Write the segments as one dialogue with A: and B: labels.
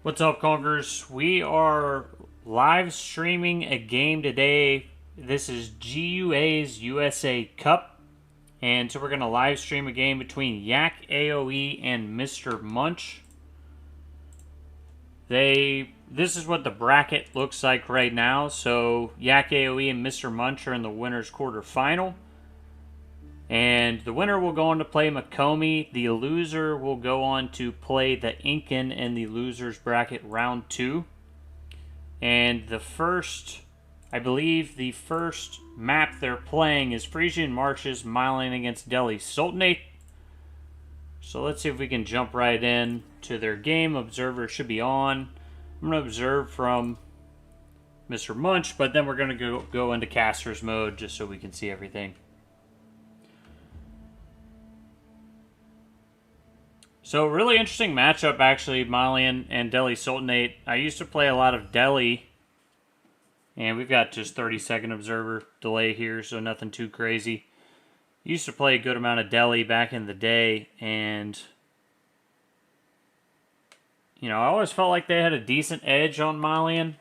A: What's up, Conkers? We are live streaming a game today. This is GUA's USA Cup. And so we're going to live stream a game between Yak AoE and TheMrMunch. This is what the bracket looks like right now. So Yak AoE and TheMrMunch are in the winner's quarterfinal. And the winner will go on to play Makomi. The loser will go on to play the Incan in the loser's bracket round 2. And I believe the first map they're playing is Frisian Marshes, Malian against Delhi Sultanate. So let's see if we can jump right in to their game. Observer should be on. I'm going to observe from TheMrMunch, but then we're going to go into caster's mode just so we can see everything. So really interesting matchup, actually, Malian and Delhi Sultanate. I used to play a lot of Delhi, and we've got just 30-second observer delay here, so nothing too crazy. Used to play a good amount of Delhi back in the day, and I always felt like they had a decent edge on Malian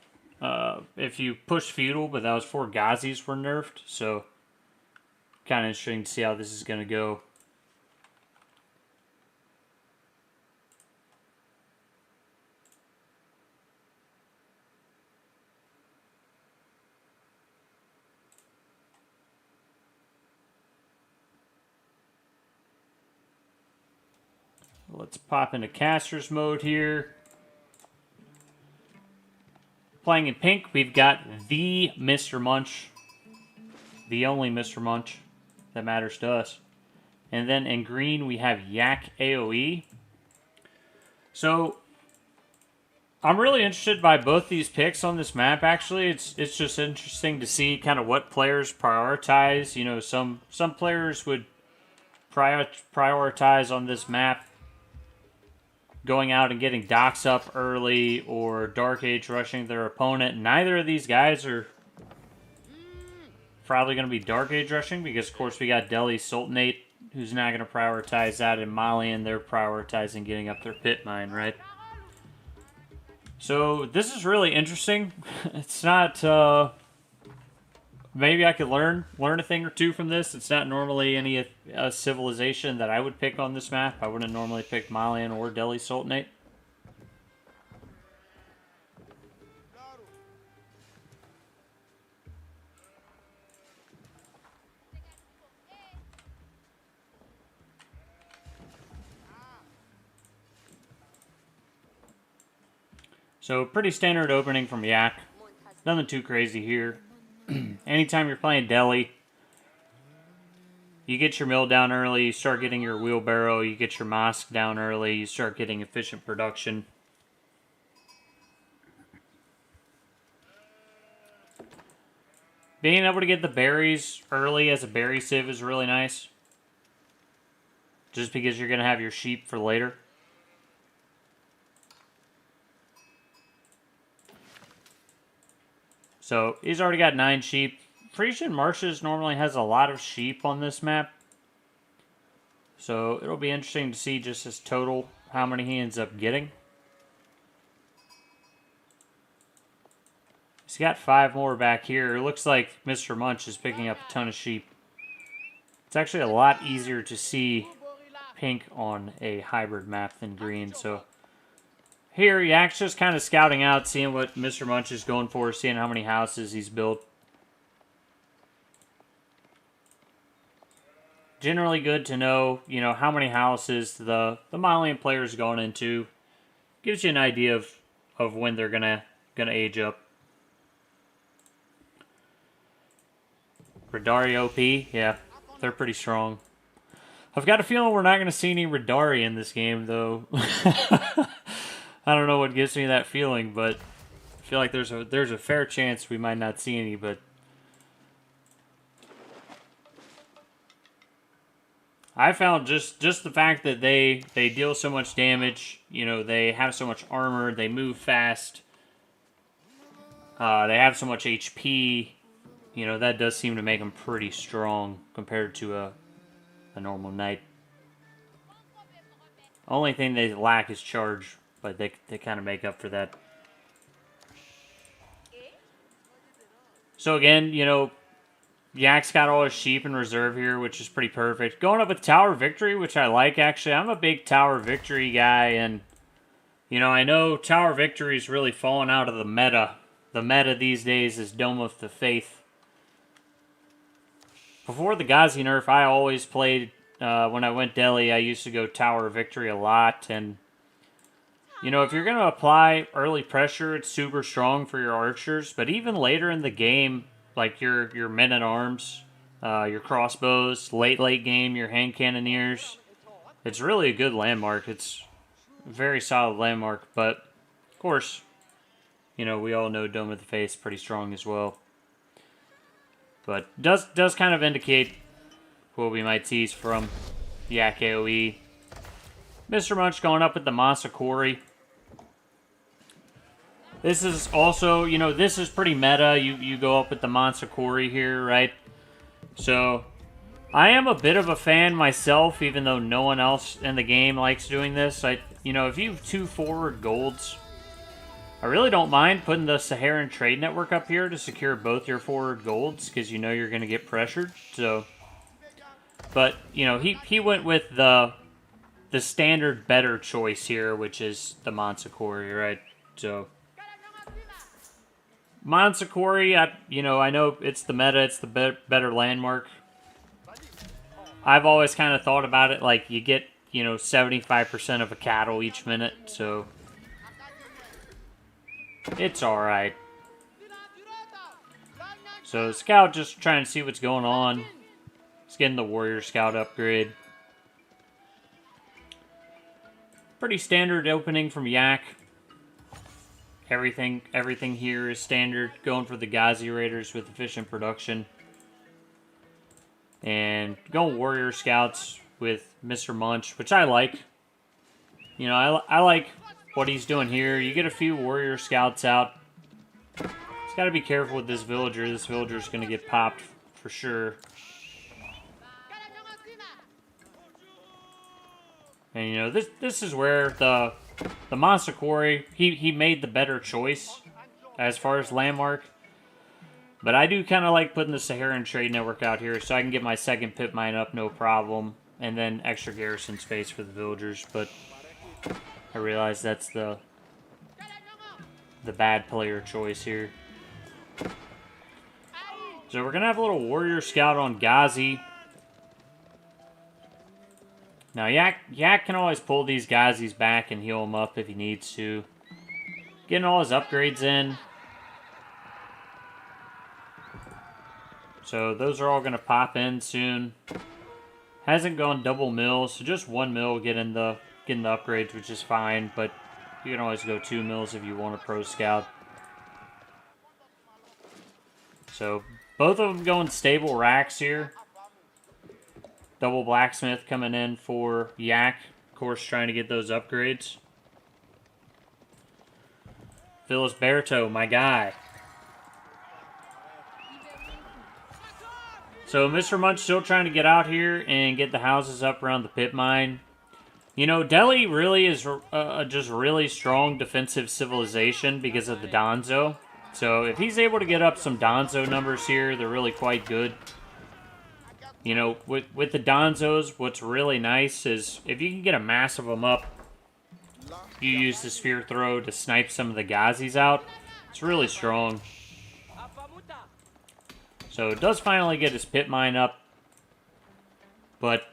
A: if you push feudal, but that was before Ghazis were nerfed, so kind of interesting to see how this is going to go. Let's pop into caster's mode here. Playing in pink, we've got the TheMrMunch. The only TheMrMunch that matters to us. And then in green, we have Yak AoE. So, I'm really interested by both these picks on this map, actually. It's just interesting to see kind of what players prioritize. Some players would prioritize on this map going out and getting docks up early or Dark Age rushing their opponent. Neither of these guys are probably going to be Dark Age rushing because, of course, we got Delhi Sultanate, who's not going to prioritize that, and Malian, they're prioritizing getting up their pit mine, right? So this is really interesting. It's not... maybe I could learn a thing or two from this. It's not normally any civilization that I would pick on this map. I wouldn't normally pick Malian or Delhi Sultanate. So pretty standard opening from Yak. Nothing too crazy here. Anytime you're playing Delhi, you get your mill down early, you start getting your wheelbarrow, you get your mosque down early, you start getting efficient production. Being able to get the berries early as a berry civ is really nice. Just because you're going to have your sheep for later. So, he's already got 9 sheep. Frisian Marshes normally has a lot of sheep on this map. So, it'll be interesting to see just his total, how many he ends up getting. He's got 5 more back here. It looks like TheMrMunch is picking up a ton of sheep. It's actually a lot easier to see pink on a hybrid map than green, so... Here, Yak's just kind of scouting out, seeing what TheMrMunch is going for, seeing how many houses he's built. Generally good to know, how many houses the Malian player is going into. Gives you an idea of when they're gonna age up. Radari OP, yeah, they're pretty strong. I've got a feeling we're not going to see any Radari in this game, though. I don't know what gives me that feeling, but I feel like there's a fair chance we might not see any, but I found just the fact that they deal so much damage, they have so much armor, they move fast, they have so much HP, that does seem to make them pretty strong compared to a normal knight. Only thing they lack is charge, but they kind of make up for that. So again, you know, Yak's got all his sheep in reserve here, which is pretty perfect. Going up with Tower Victory, which I like, actually. I'm a big Tower Victory guy, and, you know, I know Tower Victory is really falling out of the meta. The meta these days is Dome of the Faith. Before the Ghazi nerf, I always played, when I went Delhi, I used to go Tower Victory a lot, and, you know, if you're going to apply early pressure, it's super strong for your archers, but even later in the game, like your men-at-arms, your crossbows, late game, your hand cannoneers, it's really a good landmark. It's a very solid landmark, but, of course, you know, we all know Dome of the Faith is pretty strong as well. But does kind of indicate what we might tease from Yak AoE. TheMrMunch going up with the Masakori. This is also, you know, this is pretty meta. You go up with the Masakori here, right? So, I am a bit of a fan myself, even though no one else in the game likes doing this. You know, if you have 2 forward golds, I really don't mind putting the Saharan Trade Network up here to secure both your forward golds, because you know you're going to get pressured. So, but, you know, he went with the standard better choice here, which is the Masakori, right? So, Masakori, you know, I know it's the meta, it's the better landmark. I've always kind of thought about it like you get, you know, 75% of a cattle each minute, so it's alright. So, Scout just trying to see what's going on. He's getting the Warrior Scout upgrade. Pretty standard opening from Yak. Everything here is standard. Going for the Ghazi Raiders with efficient production. And going Warrior Scouts with TheMrMunch, which I like. You know, I like what he's doing here. You get a few Warrior Scouts out. Just got to be careful with this villager. This villager's going to get popped for sure. And, you know, this is where the Masakori, he made the better choice as far as landmark. But I do kind of like putting the Saharan Trade Network out here so I can get my second pit mine up, no problem. And then extra garrison space for the villagers. But I realize that's the bad player choice here. So we're going to have a little Warrior Scout on Ghazi. Now, Yak can always pull these Ghazis back and heal them up if he needs to. Getting all his upgrades in. So those are all going to pop in soon. Hasn't gone double mill, so just 1 mill getting the upgrades, which is fine. But you can always go 2 mills if you want a pro scout. So both of them going stable racks here. Double blacksmith coming in for Yak. Of course, trying to get those upgrades. Phyllis Berto, my guy. So TheMrMunch still trying to get out here and get the houses up around the pit mine. You know, Delhi really is just really strong defensive civilization because of the Donzo. So if he's able to get up some Donzo numbers here, they're really quite good. You know, with the Donzos, what's really nice is if you can get a mass of them up, you use the spear throw to snipe some of the Ghazis out. It's really strong. So it does finally get his pit mine up. But,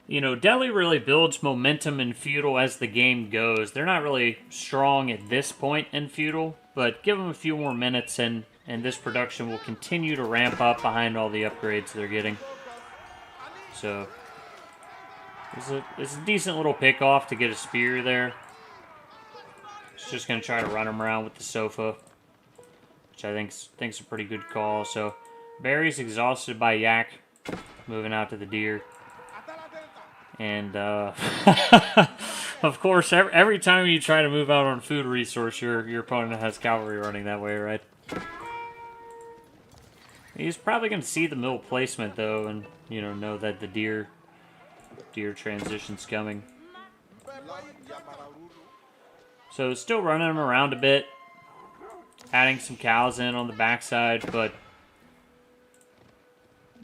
A: you know, Delhi really builds momentum in feudal as the game goes. They're not really strong at this point in feudal, but give them a few more minutes and this production will continue to ramp up behind all the upgrades they're getting. So, it's a decent little pick-off to get a spear there. It's just going to try to run him around with the sofa, which I think's a pretty good call. So, Barry's exhausted by Yak, moving out to the deer. And, of course, every time you try to move out on food resource, your opponent has cavalry running that way, right? He's probably going to see the mill placement, though, and, you know that the deer transition's coming. So still running him around a bit. Adding some cows in on the backside, but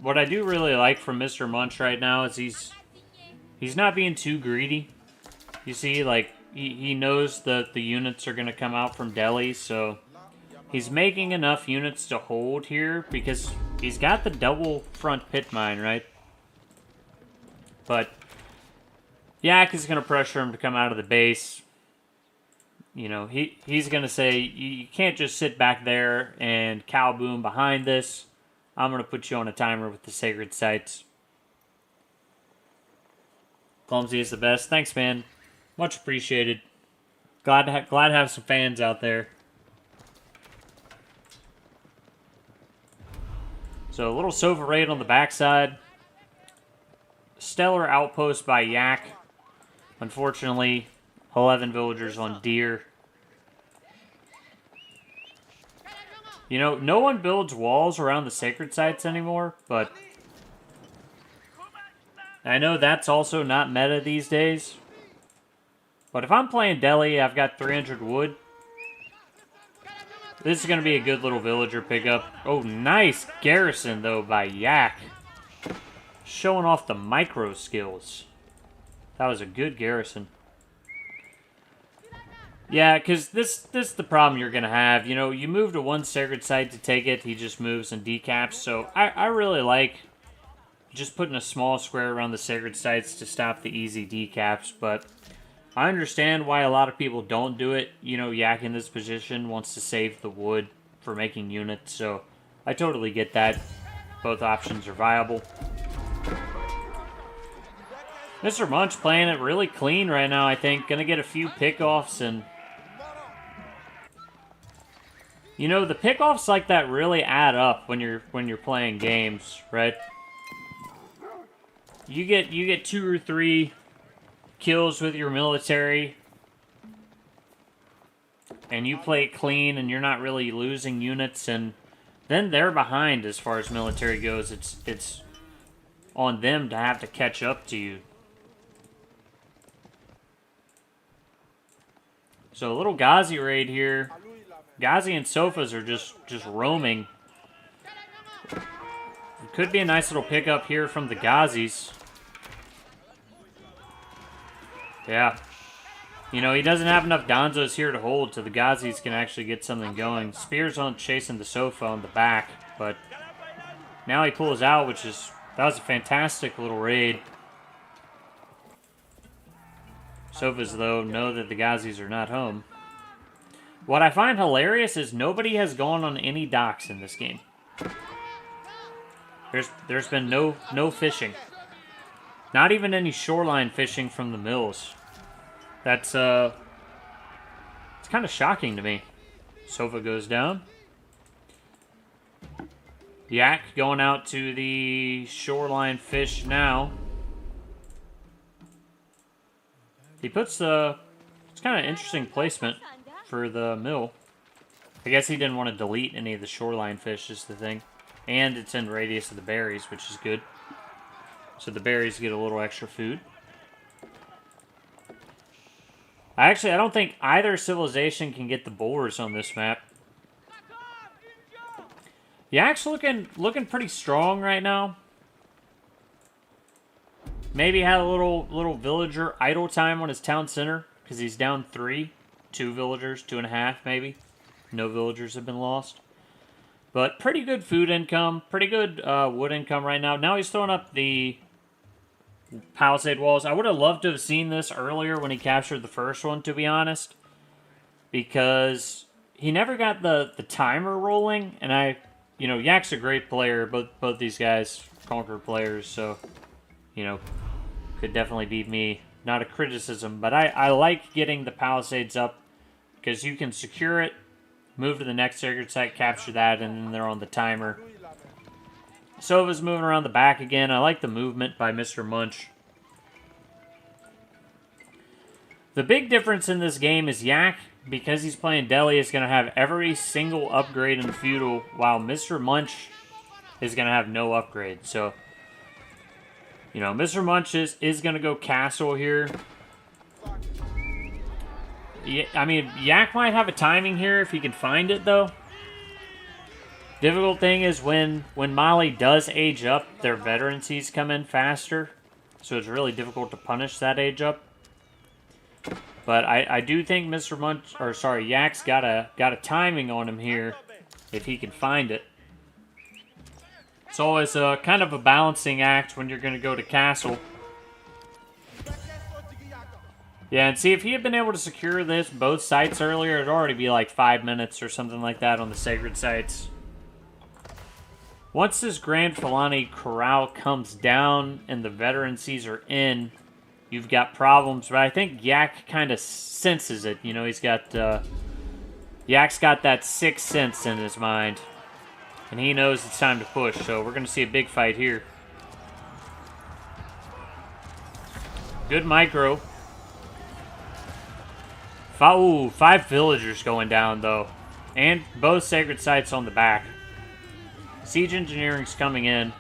A: what I do really like from TheMrMunch right now is he's not being too greedy. You see, like, he knows that the units are going to come out from Delhi, so he's making enough units to hold here because he's got the double front pit mine, right? But Yak is going to pressure him to come out of the base. You know, he's going to say, you can't just sit back there and cow boom behind this. I'm going to put you on a timer with the sacred sites. Clumsy is the best. Thanks, man. Much appreciated. Glad to have some fans out there. So a little Sova raid on the backside. Stellar outpost by Yak. Unfortunately, 11 villagers on deer. You know, no one builds walls around the sacred sites anymore, but I know that's also not meta these days. But if I'm playing Delhi, I've got 300 wood. This is going to be a good little villager pickup. Oh, nice garrison, though, by Yak. Showing off the micro skills. That was a good garrison. Yeah, because this is the problem you're going to have. You know, you move to one sacred site to take it, he just moves and decaps. So I really like just putting a small square around the sacred sites to stop the easy decaps. But I understand why a lot of people don't do it. You know, Yak in this position wants to save the wood for making units. So I totally get that. Both options are viable. TheMrMunch playing it really clean right now, I think. Gonna get a few pickoffs and... You know, the pickoffs like that really add up when you're playing games, right? You get 2 or 3 kills with your military, and you play it clean, and you're not really losing units, and then they're behind as far as military goes. It's on them to have to catch up to you. So a little Ghazi raid here. Ghazi and Sofas are just roaming. It could be a nice little pickup here from the Ghazis. Yeah. You know, he doesn't have enough Donzos here to hold, so the Ghazis can actually get something going. Spears on chasing the Sofa on the back, but now he pulls out, that was a fantastic little raid. Sofas, though, know that the Ghazis are not home. What I find hilarious is nobody has gone on any docks in this game. There's been no fishing. Not even any shoreline fishing from the mills. That's, it's kind of shocking to me. Sofa goes down. Yak going out to the shoreline fish now. He puts the... It's kind of interesting placement for the mill. I guess he didn't want to delete any of the shoreline fish, is the thing. And it's in radius of the berries, which is good. So the berries get a little extra food. I don't think either civilization can get the boars on this map. Yak's looking pretty strong right now. Maybe had a little villager idle time on his town center because he's down 3. 2 villagers, 2.5 maybe. No villagers have been lost. But pretty good food income, pretty good wood income right now. Now he's throwing up the palisade walls. I would have loved to have seen this earlier when he captured the first one, to be honest. Because he never got the timer rolling. And you know, Yak's a great player. Both these guys, Conquer players, so, you know, could definitely beat me. Not a criticism, but I like getting the palisades up because you can secure it, move to the next sacred site, capture that, and then they're on the timer. Sova's moving around the back again. I like the movement by TheMrMunch. The big difference in this game is Yak, because he's playing Delhi, is going to have every single upgrade in feudal, while TheMrMunch is going to have no upgrade. So, you know, TheMrMunch is going to go castle here. Yeah, I mean, Yak might have a timing here if he can find it, though. Difficult thing is when Mali does age up, their veterancies come in faster. So it's really difficult to punish that age up. But I do think Yak's got a timing on him here, if he can find it. It's always kind of a balancing act when you're going to go to castle. Yeah, and see, if he had been able to secure both sites earlier, it'd already be like 5 minutes or something like that on the sacred sites. Once this Grand Fulani Corral comes down and the veterancies are in, you've got problems. But I think Yak kind of senses it. You know, Yak's got that sixth sense in his mind. And he knows it's time to push, so we're going to see a big fight here. Good micro. Ooh, 5 villagers going down, though. And both sacred sites on the back. Siege engineering's coming in.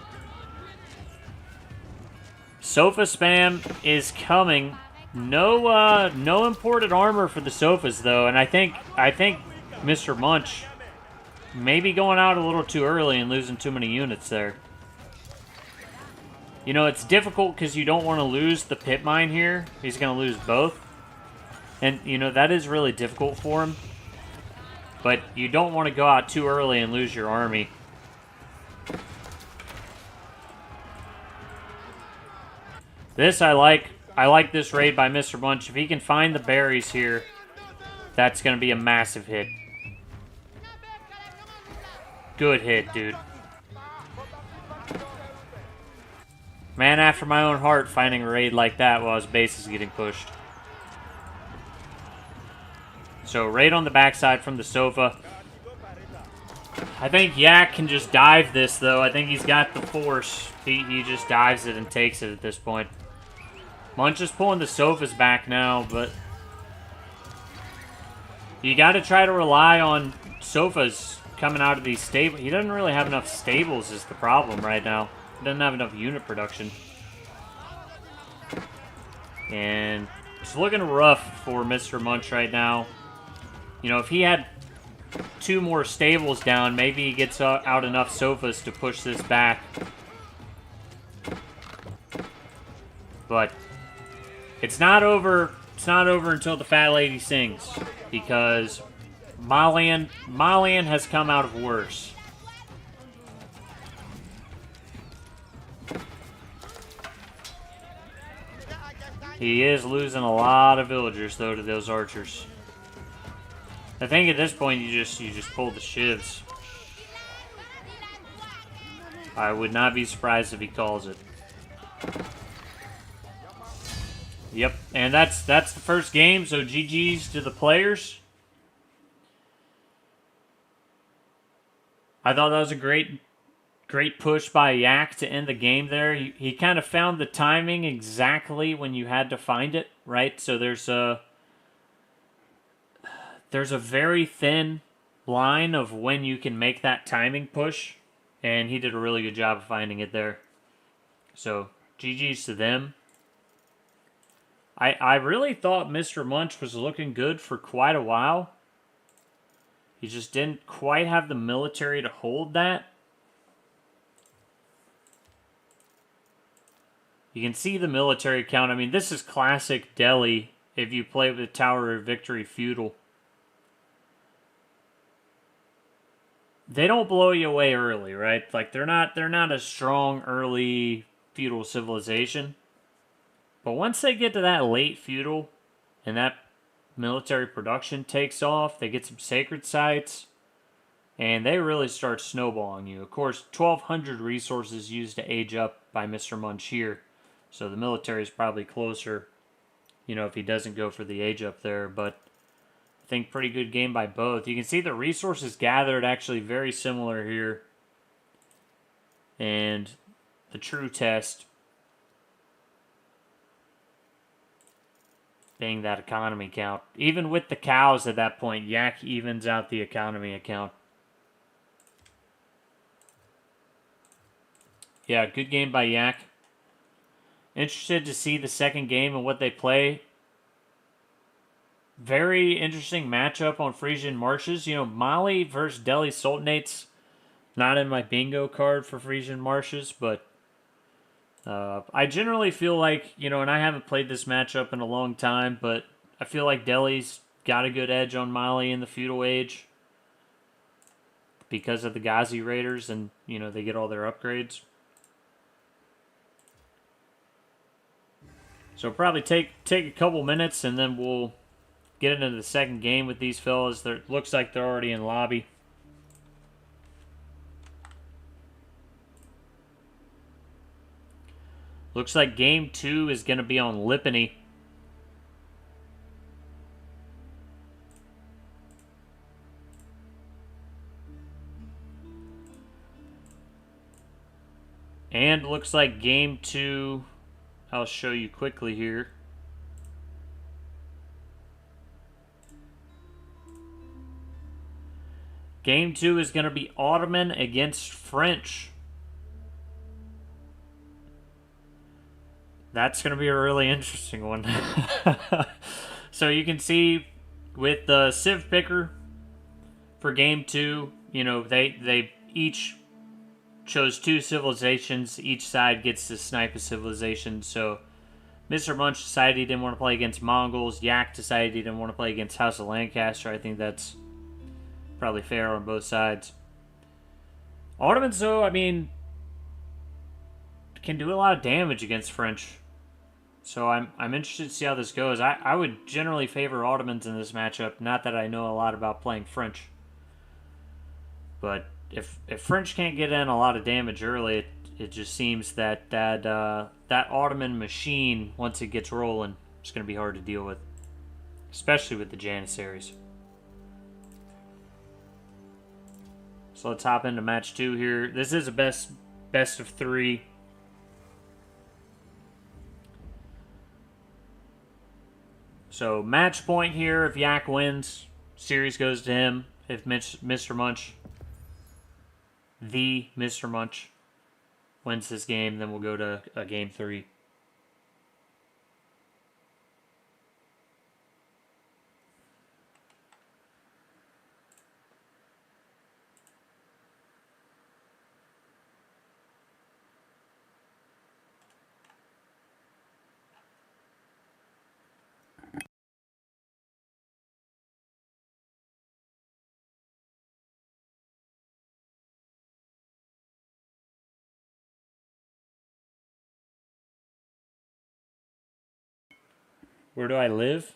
A: Sofa spam is coming. No imported armor for the sofas, though. And I think Mr. Munch maybe going out a little too early and losing too many units there. You know, it's difficult because you don't want to lose the pit mine here. He's going to lose both. And, you know, that is really difficult for him. But you don't want to go out too early and lose your army. This I like. I like this raid by Mr. Munch. If he can find the berries here, that's going to be a massive hit. Good hit, dude. Man after my own heart finding a raid like that while his base is getting pushed. So, raid on the backside from the sofa. I think Yak can just dive this, though. I think he's got the force. He just dives it and takes it at this point. Munch is pulling the sofas back now, but you got to try to rely on sofas coming out of these stables. He doesn't really have enough stables is the problem right now. He doesn't have enough unit production. And it's looking rough for Mr. Munch right now. You know, if he had 2 more stables down, maybe he gets out enough sofas to push this back. But it's not over. It's not over until the fat lady sings, because Malian has come out of worse. He is losing a lot of villagers though to those archers. I think at this point you just pull the shivs. I would not be surprised if he calls it. Yep, and that's the first game, so GG's to the players. I thought that was a great push by Yak to end the game there. He kind of found the timing exactly when you had to find it, right? So there's a very thin line of when you can make that timing push, and he did a really good job of finding it there. So GG's to them. I really thought Mr. Munch was looking good for quite a while. He just didn't quite have the military to hold that. You can see the military count. I mean, this is classic Delhi if you play with Tower of Victory feudal. They don't blow you away early, right? Like they're not a strong early feudal civilization. But once they get to that late feudal and that military production takes off, they get some sacred sites, and they really start snowballing you. Of course, 1,200 resources used to age up by Mr. Munch here. So the military is probably closer, you know, if he doesn't go for the age up there. But I think pretty good game by both. You can see the resources gathered actually very similar here. And the true test being that economy count. Even with the cows at that point, Yak evens out the economy account. Yeah, good game by Yak. Interested to see the second game and what they play. very interesting matchup on Frisian Marches. You know, Mali versus Delhi Sultanates. Not in my bingo card for Frisian Marches, but I generally feel like, you know, and I haven't played this matchup in a long time, but I feel like Delhi's got a good edge on Mali in the feudal age because of the Ghazi Raiders, and, you know, they get all their upgrades. So probably take a couple minutes, and then we'll get into the second game with these fellas. Looks like they're already in lobby. Looks like game 2 is going to be on Lipany. And looks like game 2, I'll show you quickly here. Game 2 is going to be Ottoman against French. That's going to be a really interesting one. So you can see with the civ picker for game 2, you know, they each chose 2 civilizations. Each side gets to snipe a civilization. So TheMrMunch decided he didn't want to play against Mongols. Yak decided he didn't want to play against House of Lancaster. I think that's probably fair on both sides. Ottomans, though, I mean, can do a lot of damage against French. So I'm interested to see how this goes. I would generally favor Ottomans in this matchup. Not that I know a lot about playing French. But if French can't get in a lot of damage early, it just seems that Ottoman machine, once it gets rolling, it's going to be hard to deal with. Especially with the Janissaries. So let's hop into match 2 here. This is a best of 3. So match point here. If Yak wins, series goes to him. If TheMrMunch wins this game, then we'll go to a game 3. Where do I live?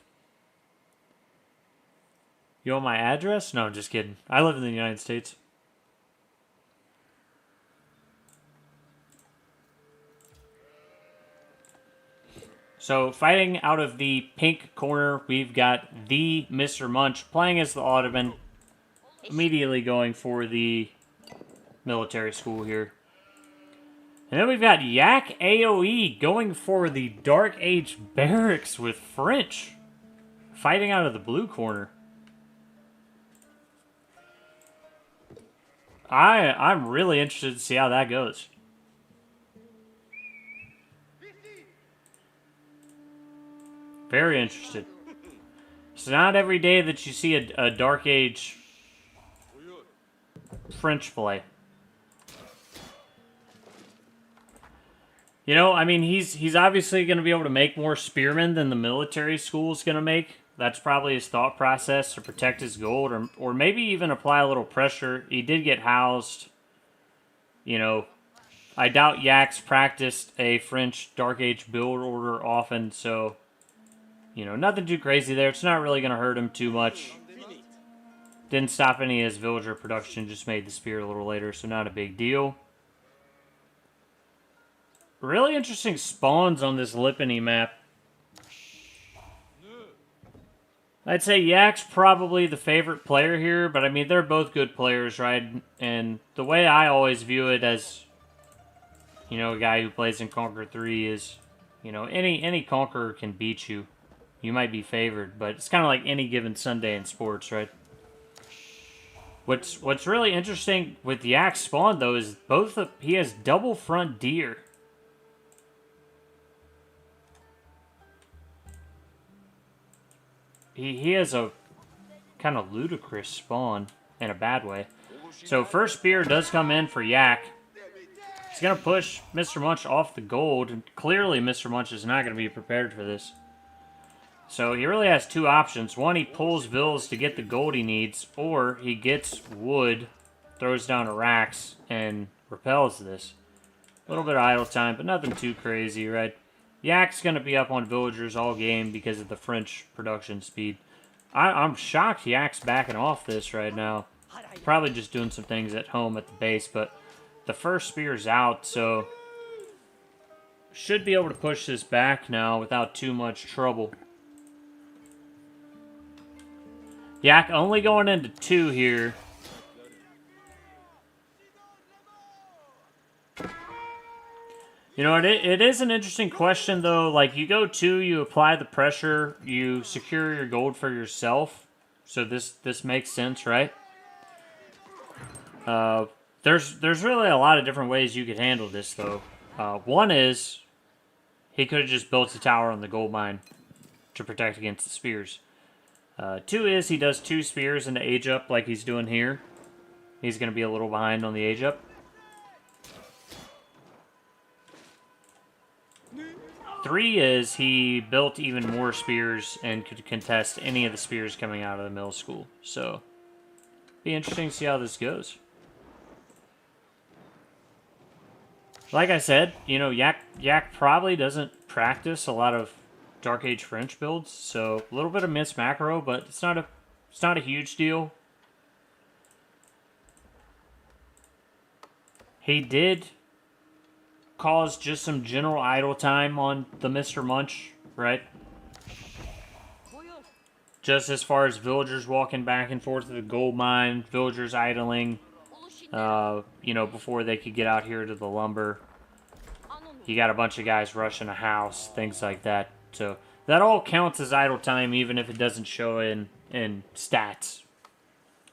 A: You want my address? No, I'm just kidding. I live in the United States. So fighting out of the pink corner, we've got TheMrMunch playing as the Ottoman, immediately going for the military school here. And then we've got Yak AoE going for the Dark Age barracks with French, fighting out of the blue corner. I'm really interested to see how that goes. Very interested. It's not every day that you see a Dark Age French play. You know, I mean, he's obviously going to be able to make more spearmen than the military school is going to make. That's probably his thought process, to protect his gold, or maybe even apply a little pressure. He did get housed. You know, I doubt Yak's practiced a French Dark Age build order often, so, you know, nothing too crazy there. It's not really going to hurt him too much. Didn't stop any of his villager production, just made the spear a little later, so not a big deal. Really interesting spawns on this Lipany map. I'd say Yak's probably the favorite player here, but I mean, they're both good players, right? And the way I always view it as, you know, a guy who plays in Conquer 3 is, you know, any Conqueror can beat you. You might be favored, but it's kind of like any given Sunday in sports, right? What's really interesting with Yak's spawn, though, is he has double front deer. he has a kind of ludicrous spawn in a bad way. So first spear does come in for Yak. He's going to push Mr. Munch off the gold, and clearly Mr. Munch is not going to be prepared for this. So he really has two options. One, he pulls Vills to get the gold he needs, or he gets wood, throws down a Rax, and repels this. A little bit of idle time, but nothing too crazy, right? Yak's going to be up on villagers all game because of the French production speed. I'm shocked Yak's backing off this right now. Probably just doing some things at home at the base, but the first spear's out, so should be able to push this back now without too much trouble. Yak only going into 2 here. You know, it is an interesting question, though. Like, you go 2, you apply the pressure, you secure your gold for yourself. So this makes sense, right? There's really a lot of different ways you could handle this, though. One is, he could have just built a tower on the gold mine to protect against the spears. 2 is, he does 2 spears into age up like he's doing here. He's going to be a little behind on the age up. 3 is, he built even more spears and could contest any of the spears coming out of the middle school. So, be interesting to see how this goes. Like I said, you know, Yak probably doesn't practice a lot of Dark Age French builds, so a little bit of miss macro, but it's not a huge deal. He did cause just some general idle time on the Mr. Munch, right? Just as far as villagers walking back and forth to the gold mine, villagers idling, you know, before they could get out here to the lumber. You got a bunch of guys rushing a house, things like that. So that all counts as idle time, even if it doesn't show in stats.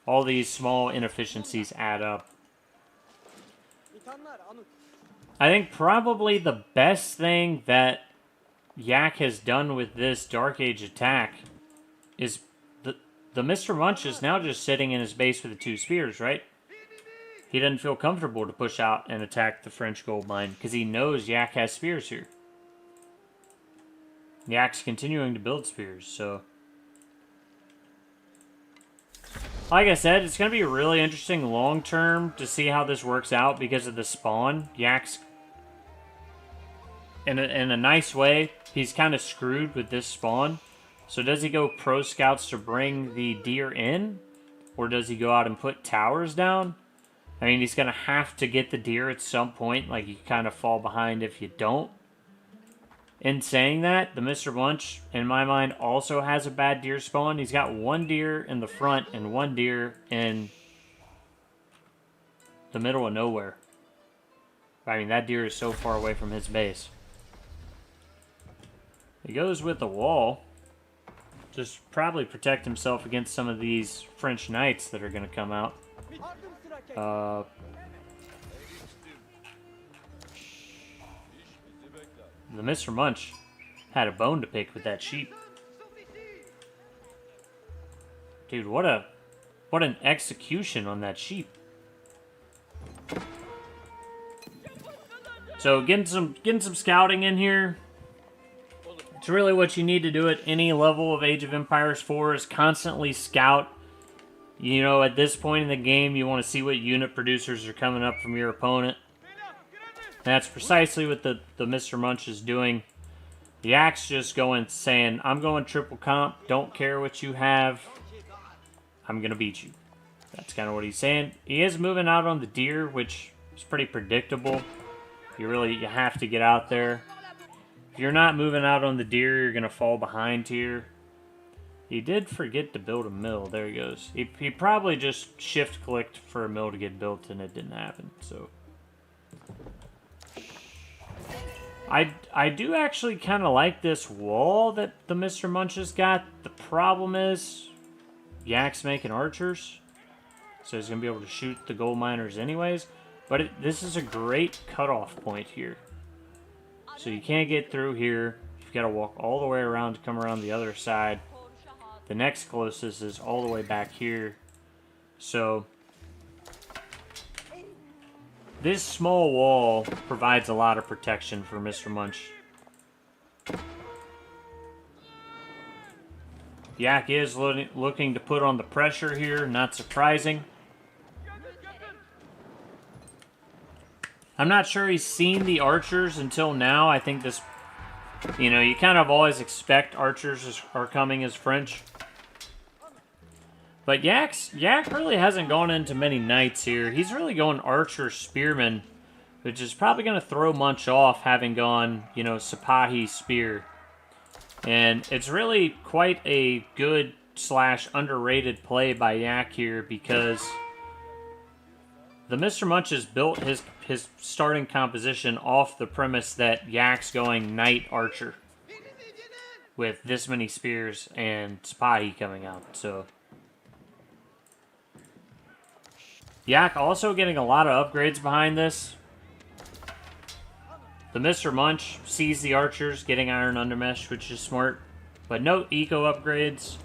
A: All these small inefficiencies add up. I think probably the best thing that Yak has done with this Dark Age attack is the Mr. Munch is now just sitting in his base with the 2 spears, right? He doesn't feel comfortable to push out and attack the French gold mine because he knows Yak has spears here. Yak's continuing to build spears, so... Like I said, it's going to be really interesting long-term to see how this works out because of the spawn. Yak's, in a nice way, he's kind of screwed with this spawn. So does he go pro scouts to bring the deer in? Or does he go out and put towers down? I mean, he's going to have to get the deer at some point. Like, you kind of fall behind if you don't. In saying that, the Mr. Munch, in my mind, also has a bad deer spawn. He's got 1 deer in the front and 1 deer in the middle of nowhere. I mean, that deer is so far away from his base. He goes with the wall. Just probably protect himself against some of these French knights that are going to come out. The Mr. Munch had a bone to pick with that sheep. Dude, what an execution on that sheep. So getting some scouting in here. It's really what you need to do at any level of Age of Empires 4 is constantly scout. You know, at this point in the game, you want to see what unit producers are coming up from your opponent. That's precisely what the Mr. Munch is doing. The Yak's just going, saying, I'm going triple comp, don't care what you have, I'm going to beat you. That's kind of what he's saying. He is moving out on the deer, which is pretty predictable. You have to get out there. If you're not moving out on the deer, you're going to fall behind here. He did forget to build a mill. There he goes. He probably just shift-clicked for a mill to get built, and it didn't happen. So I do actually kind of like this wall that the Mr. Munch has got. The problem is Yak's making archers, so he's going to be able to shoot the gold miners anyways. But this is a great cutoff point here. So you can't get through here. You've got to walk all the way around to come around the other side. The next closest is all the way back here. So this small wall provides a lot of protection for Mr. Munch. Yak is looking to put on the pressure here, not surprising. I'm not sure he's seen the archers until now. I think this, you know, you kind of always expect archers are coming as French. But Yak really hasn't gone into many knights here. He's really going archer spearman, which is probably going to throw Munch off, having gone, you know, Sipahi spear. And it's really quite a good / underrated play by Yak here, because the Mr. Munch has built his starting composition off the premise that Yak's going knight archer with this many spears and Sipahi coming out. So Yak also getting a lot of upgrades behind this. The Mr. Munch sees the archers getting iron undermesh, which is smart, but no eco upgrades.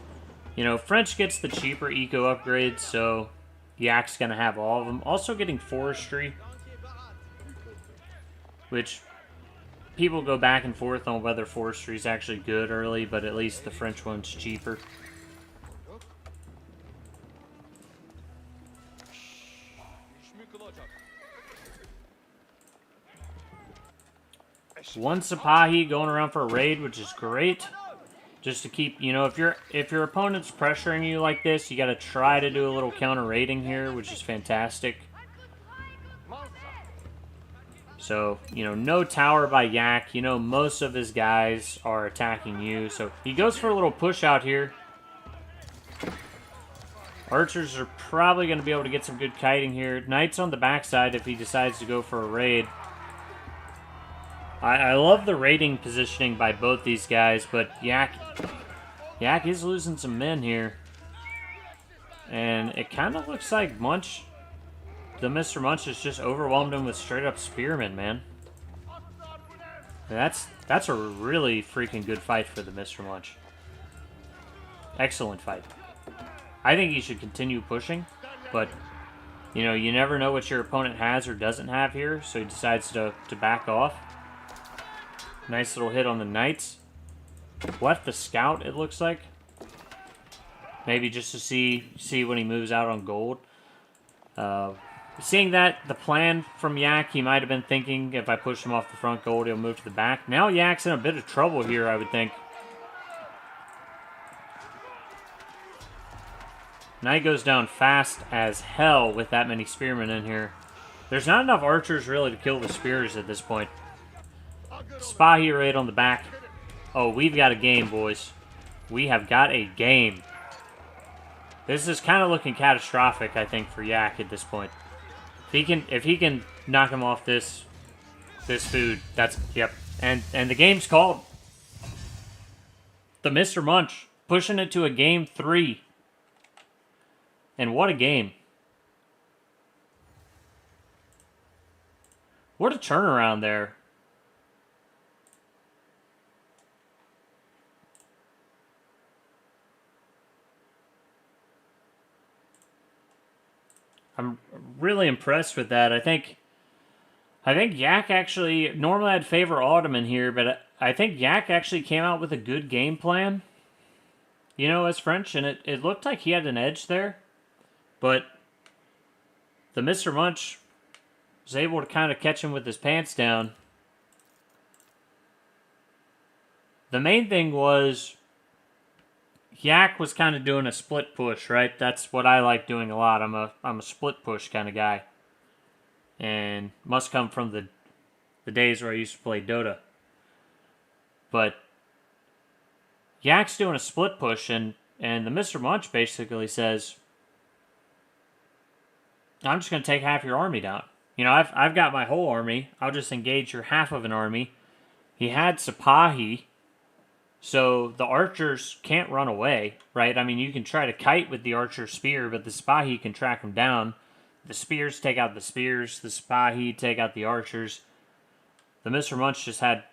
A: You know, French gets the cheaper eco upgrades, so Yak's going to have all of them. Also getting forestry, which people go back and forth on whether forestry is actually good early, but at least the French one's cheaper. One Sipahi going around for a raid, which is great. Just to keep, you know, if your opponent's pressuring you like this, you got to try to do a little counter raiding here, which is fantastic. So, you know, no tower by Yak. You know, most of his guys are attacking you. So he goes for a little push out here. Archers are probably going to be able to get some good kiting here. Knights on the backside if he decides to go for a raid. I love the raiding positioning by both these guys, but Yak is losing some men here. And it kind of looks like Munch, the Mr. Munch, has just overwhelmed him with straight up spearmen, man. And that's a really freaking good fight for the Mr. Munch. Excellent fight. I think he should continue pushing, but you know, you never know what your opponent has or doesn't have here, so he decides to back off. Nice little hit on the knights. Left the scout, it looks like. Maybe just to see when he moves out on gold. Seeing that, the plan from Yak, he might have been thinking, if I push him off the front gold, he'll move to the back. Now Yak's in a bit of trouble here, I would think. Knight goes down fast as hell with that many spearmen in here. There's not enough archers really to kill the spears at this point. Sipahi raid on the back. Oh, we've got a game, boys. We have got a game. This is kind of looking catastrophic, I think, for Yak at this point. If he can knock him off this food, that's, yep. And the game's called. The Mr. Munch pushing it to a game 3. And what a game. What a turnaround there. I'm really impressed with that. I think Yak actually, normally I'd favor Ottoman here, but I think Yak actually came out with a good game plan, you know, as French, and it looked like he had an edge there, but the Mr. Munch was able to kind of catch him with his pants down. The main thing was Yak was kind of doing a split push, right? That's what I like doing a lot. I'm a split push kind of guy. And must come from the days where I used to play Dota. But Yak's doing a split push, and the Mr. Munch basically says, I'm just going to take half your army down. You know, I've got my whole army. I'll just engage your half of an army. He had Sipahi, so the archers can't run away, right? I mean, you can try to kite with the archer spear, but the Sipahi can track them down. The spears take out the spears. The Sipahi take out the archers. The Mr. Munch just had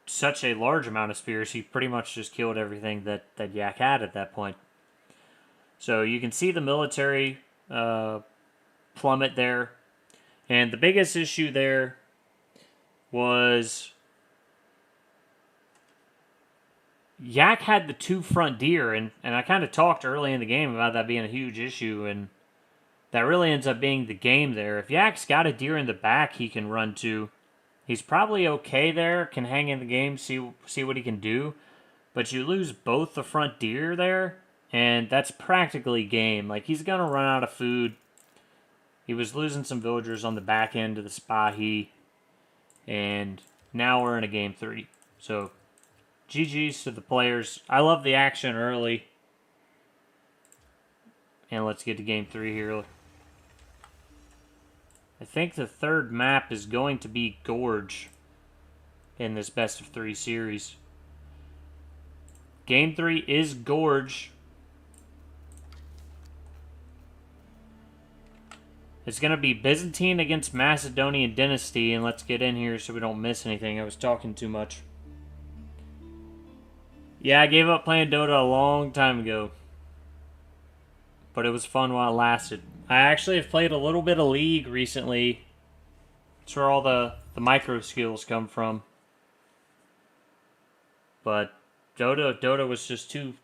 A: such a large amount of spears, he pretty much just killed everything that Yak had at that point. So you can see the military plummet there. And the biggest issue there was Yak had the 2 front deer, and I kind of talked early in the game about that being a huge issue, and that really ends up being the game there. If Yak's got a deer in the back he can run to, he's probably okay there, can hang in the game, see what he can do. But you lose both the front deer there, and that's practically game. Like, he's going to run out of food. He was losing some villagers on the back end of the Spahi, and now we're in a game 3. So, GG's to the players. I love the action early. And let's get to game 3 here. I think the third map is going to be Gorge in this best of 3 series. Game 3 is Gorge. It's going to be Byzantine against Macedonian Dynasty, and let's get in here so we don't miss anything. I was talking too much. Yeah, I gave up playing Dota a long time ago, but it was fun while it lasted. I actually have played a little bit of League recently. That's where all the micro skills come from. But Dota was just too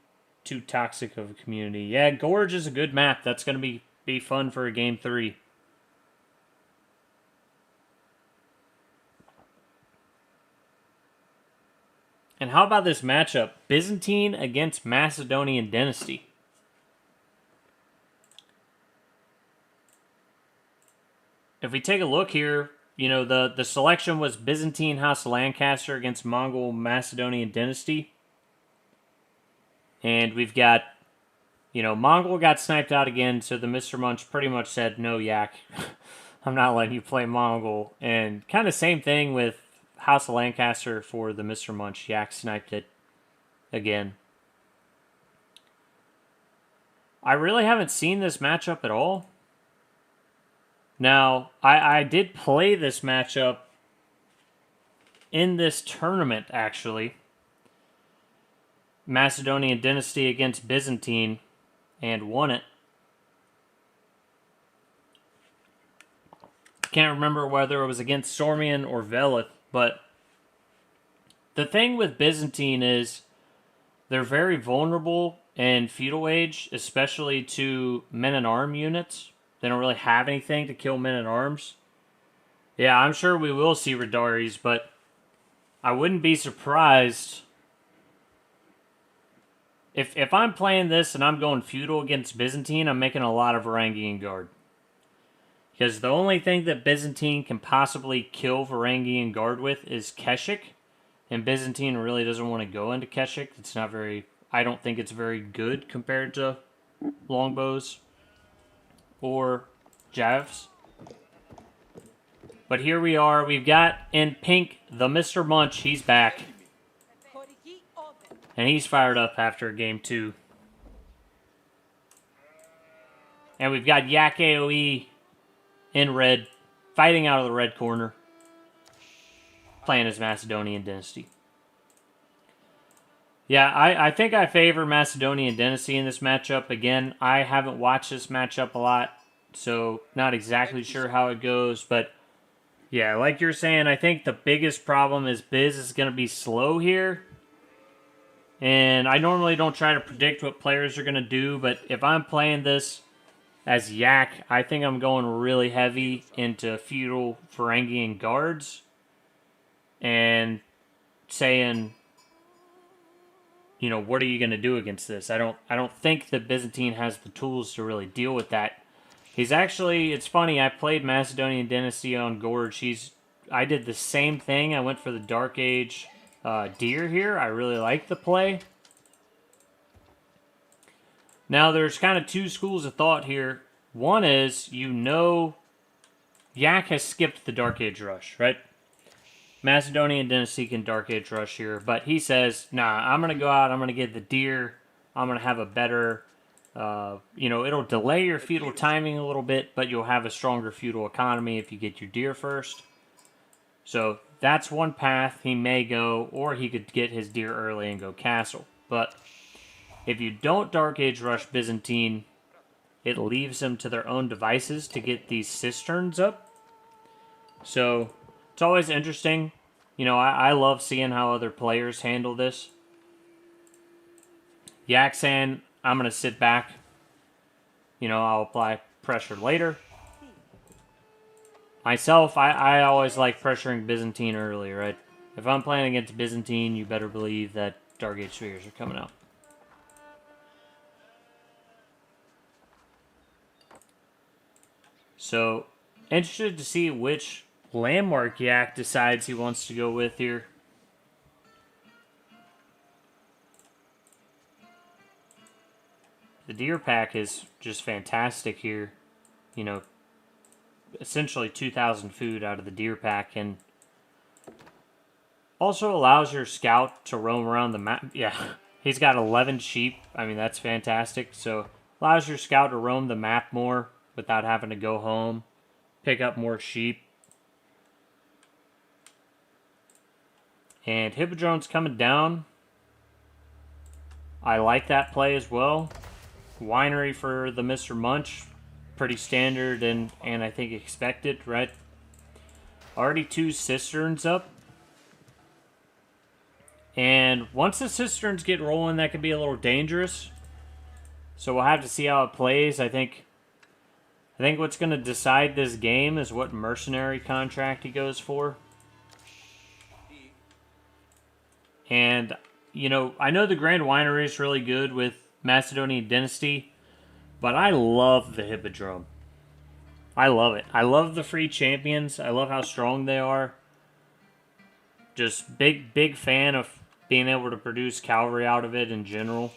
A: toxic of a community. Yeah, Gorge is a good map. That's going to be fun for a game 3. And how about this matchup? Byzantine against Macedonian Dynasty. If we take a look here, you know, the selection was Byzantine House of Lancaster against Mongol Macedonian Dynasty. And we've got, you know, Mongol got sniped out again, so the TheMrMunch pretty much said, no, Yak, I'm not letting you play Mongol. And kind of same thing with House of Lancaster for the TheMrMunch. Yak sniped it again. I really haven't seen this matchup at all. Now, I did play this matchup in this tournament, actually. Macedonian Dynasty against Byzantine, and won it. Can't remember whether it was against Sormian or Velith, but the thing with Byzantine is they're very vulnerable in feudal age, especially to men-at-arms units. They don't really have anything to kill men-at-arms. Yeah, I'm sure we will see Radaris, but I wouldn't be surprised if I'm playing this and I'm going feudal against Byzantine, I'm making a lot of Varangian Guard. Because the only thing that Byzantine can possibly kill Varangian Guard with is Keshik. And Byzantine really doesn't want to go into Keshik. It's not very... I don't think it's very good compared to longbows or javs. But here we are. We've got in pink the TheMrMunch. He's back. And he's fired up after game 2. And we've got Yak AoE in red, fighting out of the red corner, playing as Macedonian Dynasty. Yeah, I think I favor Macedonian Dynasty in this matchup. Again, I haven't watched this matchup a lot, so not exactly sure how it goes. But yeah, like you're saying, I think the biggest problem is Biz is going to be slow here. And I normally don't try to predict what players are going to do, but if I'm playing this as Yak, I think I'm going really heavy into feudal Varangian guards and saying, you know, what are you going to do against this? I don't think that Byzantine has the tools to really deal with that. He's actually, it's funny, I played Macedonian Dynasty on Gorge. I did the same thing. I went for the Dark Age deer here. I really like the play. Now, there's kind of 2 schools of thought here. One is, you know, Yak has skipped the Dark Age rush, right? Macedonian Dynasty can Dark Age rush here, but he says, nah, I'm going to go out, I'm going to get the deer, I'm going to have a better, you know, it'll delay your feudal timing a little bit, but you'll have a stronger feudal economy if you get your deer first. So, that's one path he may go, or he could get his deer early and go castle. But if you don't Dark Age Rush Byzantine, it leaves them to their own devices to get these cisterns up. So it's always interesting. You know, I love seeing how other players handle this. Yak saying, I'm going to sit back. You know, I'll apply pressure later. Myself, I always like pressuring Byzantine early, right? If I'm playing against Byzantine, you better believe that Dark Age Spheres are coming out. So, interested to see which landmark Yak decides he wants to go with here. The deer pack is just fantastic here. You know, essentially 2,000 food out of the deer pack, and also allows your scout to roam around the map. Yeah, he's got 11 sheep. I mean, that's fantastic. So, allows your scout to roam the map more without having to go home, pick up more sheep. And Hippodrome's coming down. I like that play as well. Winery for the TheMrMunch. Pretty standard and I think expected, right? Already 2 cisterns up. And once the cisterns get rolling, that could be a little dangerous. So we'll have to see how it plays. I think what's going to decide this game is what mercenary contract he goes for. And, you know, I know the Grand Winery is really good with Macedonian Dynasty, but I love the Hippodrome. I love it. I love the free champions. I love how strong they are. Just big fan of being able to produce cavalry out of it in general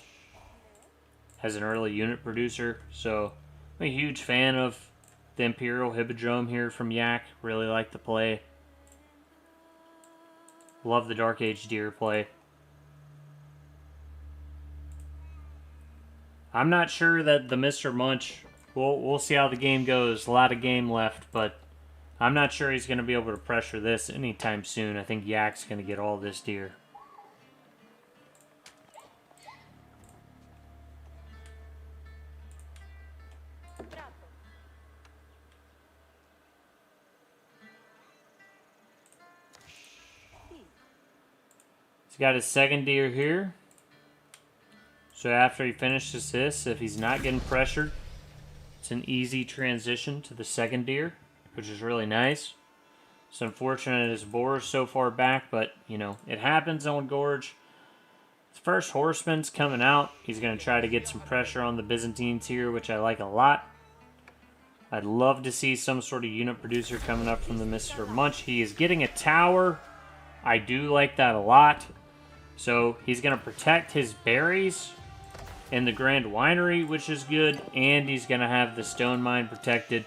A: as an early unit producer. So I'm a huge fan of the Imperial Hippodrome here from Yak. Really like the play. Love the Dark Age Deer play. I'm not sure that the TheMrMunch, we'll see how the game goes. A lot of game left, but I'm not sure he's going to be able to pressure this anytime soon. I think Yak's going to get all this deer. He's got his second deer here. So after he finishes this, if he's not getting pressured, it's an easy transition to the second deer, which is really nice. It's unfortunate his boar is so far back, but, you know, it happens on Gorge. His first horseman's coming out. He's going to try to get some pressure on the Byzantines here, which I like a lot. I'd love to see some sort of unit producer coming up from the TheMrMunch. He is getting a tower. I do like that a lot. So he's going to protect his berries in the Grand Winery, which is good, and he's going to have the stone mine protected.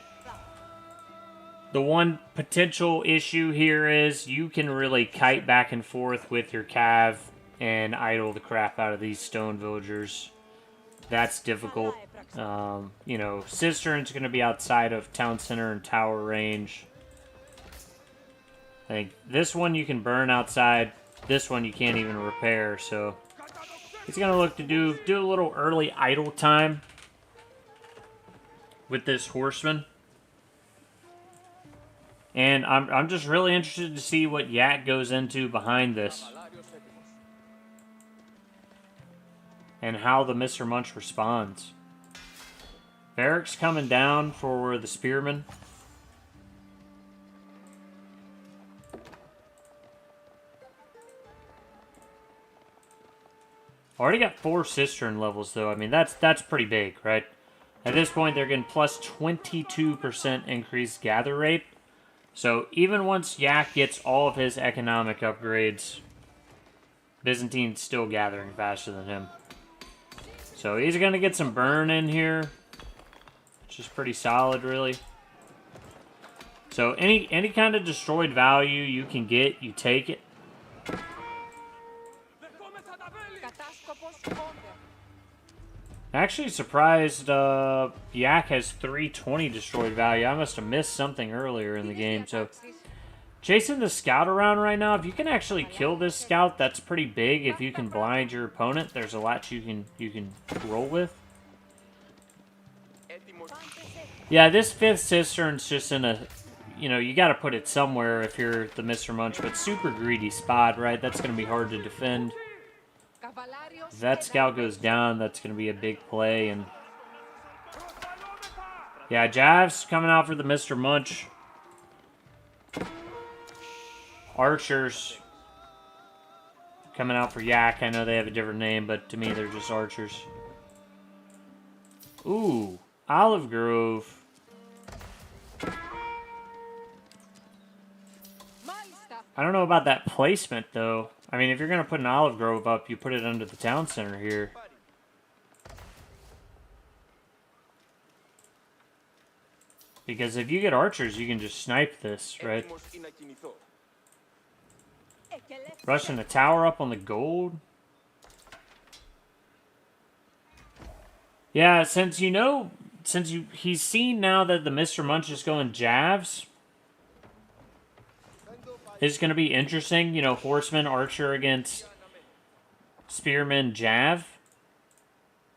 A: The one potential issue here is you can really kite back and forth with your cav and idle the crap out of these stone villagers. That's difficult. You know, Cistern's going to be outside of town center and tower range. I think this one you can burn outside. This one you can't even repair, so he's going to look to do a little early idle time with this horseman. And I'm just really interested to see what Yak goes into behind this. And how the TheMrMunch responds. Barracks coming down for the spearmen. Already got 4 cistern levels, though. I mean, that's pretty big, right? At this point, they're getting plus 22% increased gather rate. So even once Yak gets all of his economic upgrades, Byzantine's still gathering faster than him. So he's going to get some burn in here, which is pretty solid, really. So any kind of destroyed value you can get, you take it. Actually surprised Yak has 320 destroyed value. I must have missed something earlier in the game. So Chasing the scout around right now. If you can actually kill this scout, that's pretty big. If you can blind your opponent, there's a lot you can roll with. Yeah, this 5th Cistern's just in a, you know, you got to put it somewhere if you're the TheMrMunch, but super greedy spot, right? That's going to be hard to defend. If that scout goes down, that's going to be a big play. And yeah, Jav's coming out for the TheMrMunch. Archers coming out for Yak. I know they have a different name, but to me, they're just archers. Ooh, Olive Grove. I don't know about that placement, though. I mean, if you're going to put an olive grove up, you put it under the town center here. Because if you get archers, you can just snipe this, right? Rushing the tower up on the gold. Yeah, he's seen now that the TheMrMunch is going Javs. It's going to be interesting, you know, horseman, archer against spearman, Jav.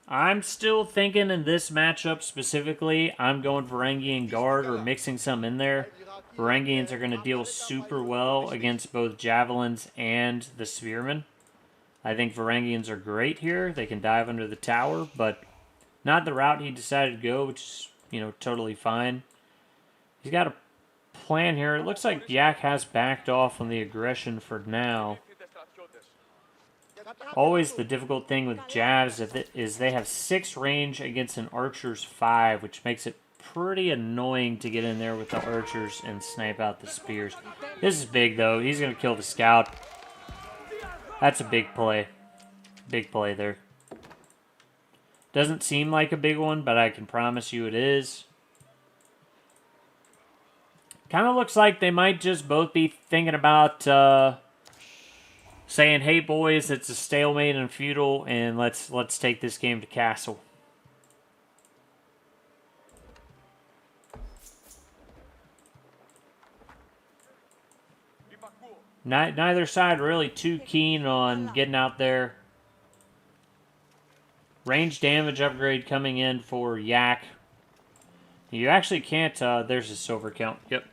A: I'm still thinking in this matchup specifically, I'm going Varangian Guard or mixing some in there. Varangians are going to deal super well against both javelins and the spearmen. I think Varangians are great here. They can dive under the tower, but not the route he decided to go, which is, you know, totally fine. He's got a plan here. It looks like Yak has backed off on the aggression for now. Always the difficult thing with Javs is they have 6 range against an archer's 5, which makes it pretty annoying to get in there with the archers and snipe out the spears. This is big, though. He's going to kill the scout. That's a big play. Big play there. Doesn't seem like a big one, but I can promise you it is. Kind of looks like they might just both be thinking about saying, "Hey boys, it's a stalemate and feudal, and let's take this game to castle." Neither side really too keen on getting out there. Range damage upgrade coming in for Yak. You actually can't. There's a silver count. Yep.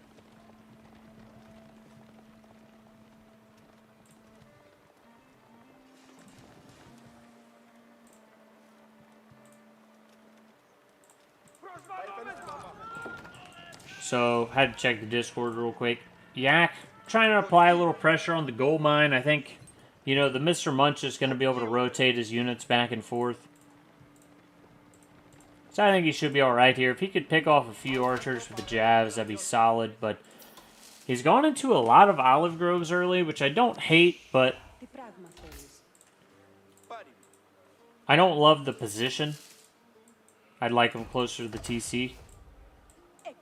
A: So, had to check the Discord real quick. Yak, trying to apply a little pressure on the gold mine. I think, you know, the TheMrMunch is going to be able to rotate his units back and forth. So I think he should be alright here. If he could pick off a few archers with the Javs, that'd be solid. But he's gone into a lot of olive groves early, which I don't hate, but I don't love the position. I'd like him closer to the TC.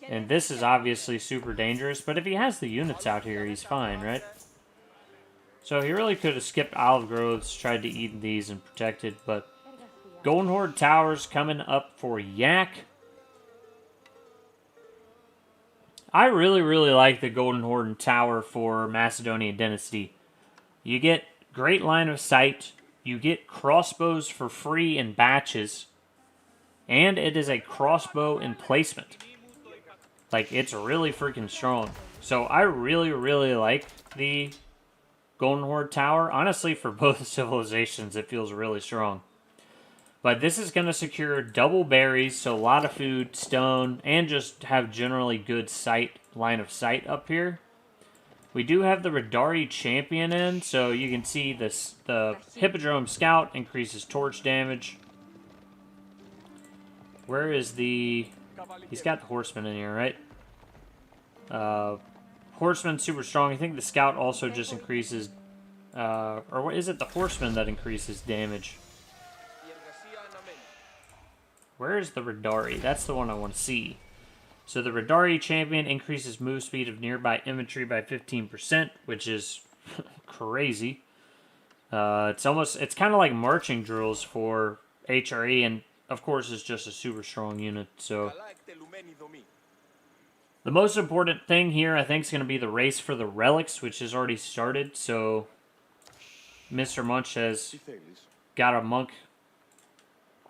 A: And this is obviously super dangerous, but if he has the units out here, he's fine, right? So he really could have skipped olive groves, tried to eat these and protected, but Golden Horde Towers coming up for Yak. I really, really like the Golden Horde Tower for Macedonian Dynasty. You get great line of sight, you get crossbows for free in batches, and it is a crossbow emplacement. Like, it's really freaking strong. So I really, really like the Golden Horde Tower. Honestly, for both civilizations, it feels really strong. But this is going to secure double berries, so a lot of food, stone, and just have generally good line of sight up here. We do have the Radari Champion in, so you can see the Hippodrome Scout increases torch damage. Where is the... He's got the Horseman in here, right? Horseman super strong. I think the Scout also just increases... or what is it? The Horseman that increases damage. Where is the Radari? That's the one I want to see. So the Radari Champion increases move speed of nearby infantry by 15%, which is crazy. It's kind of like marching drills for HRE, and of course it's just a super strong unit. So The most important thing here, I think, is going to be the race for the relics, which has already started. So, TheMrMunch has got a monk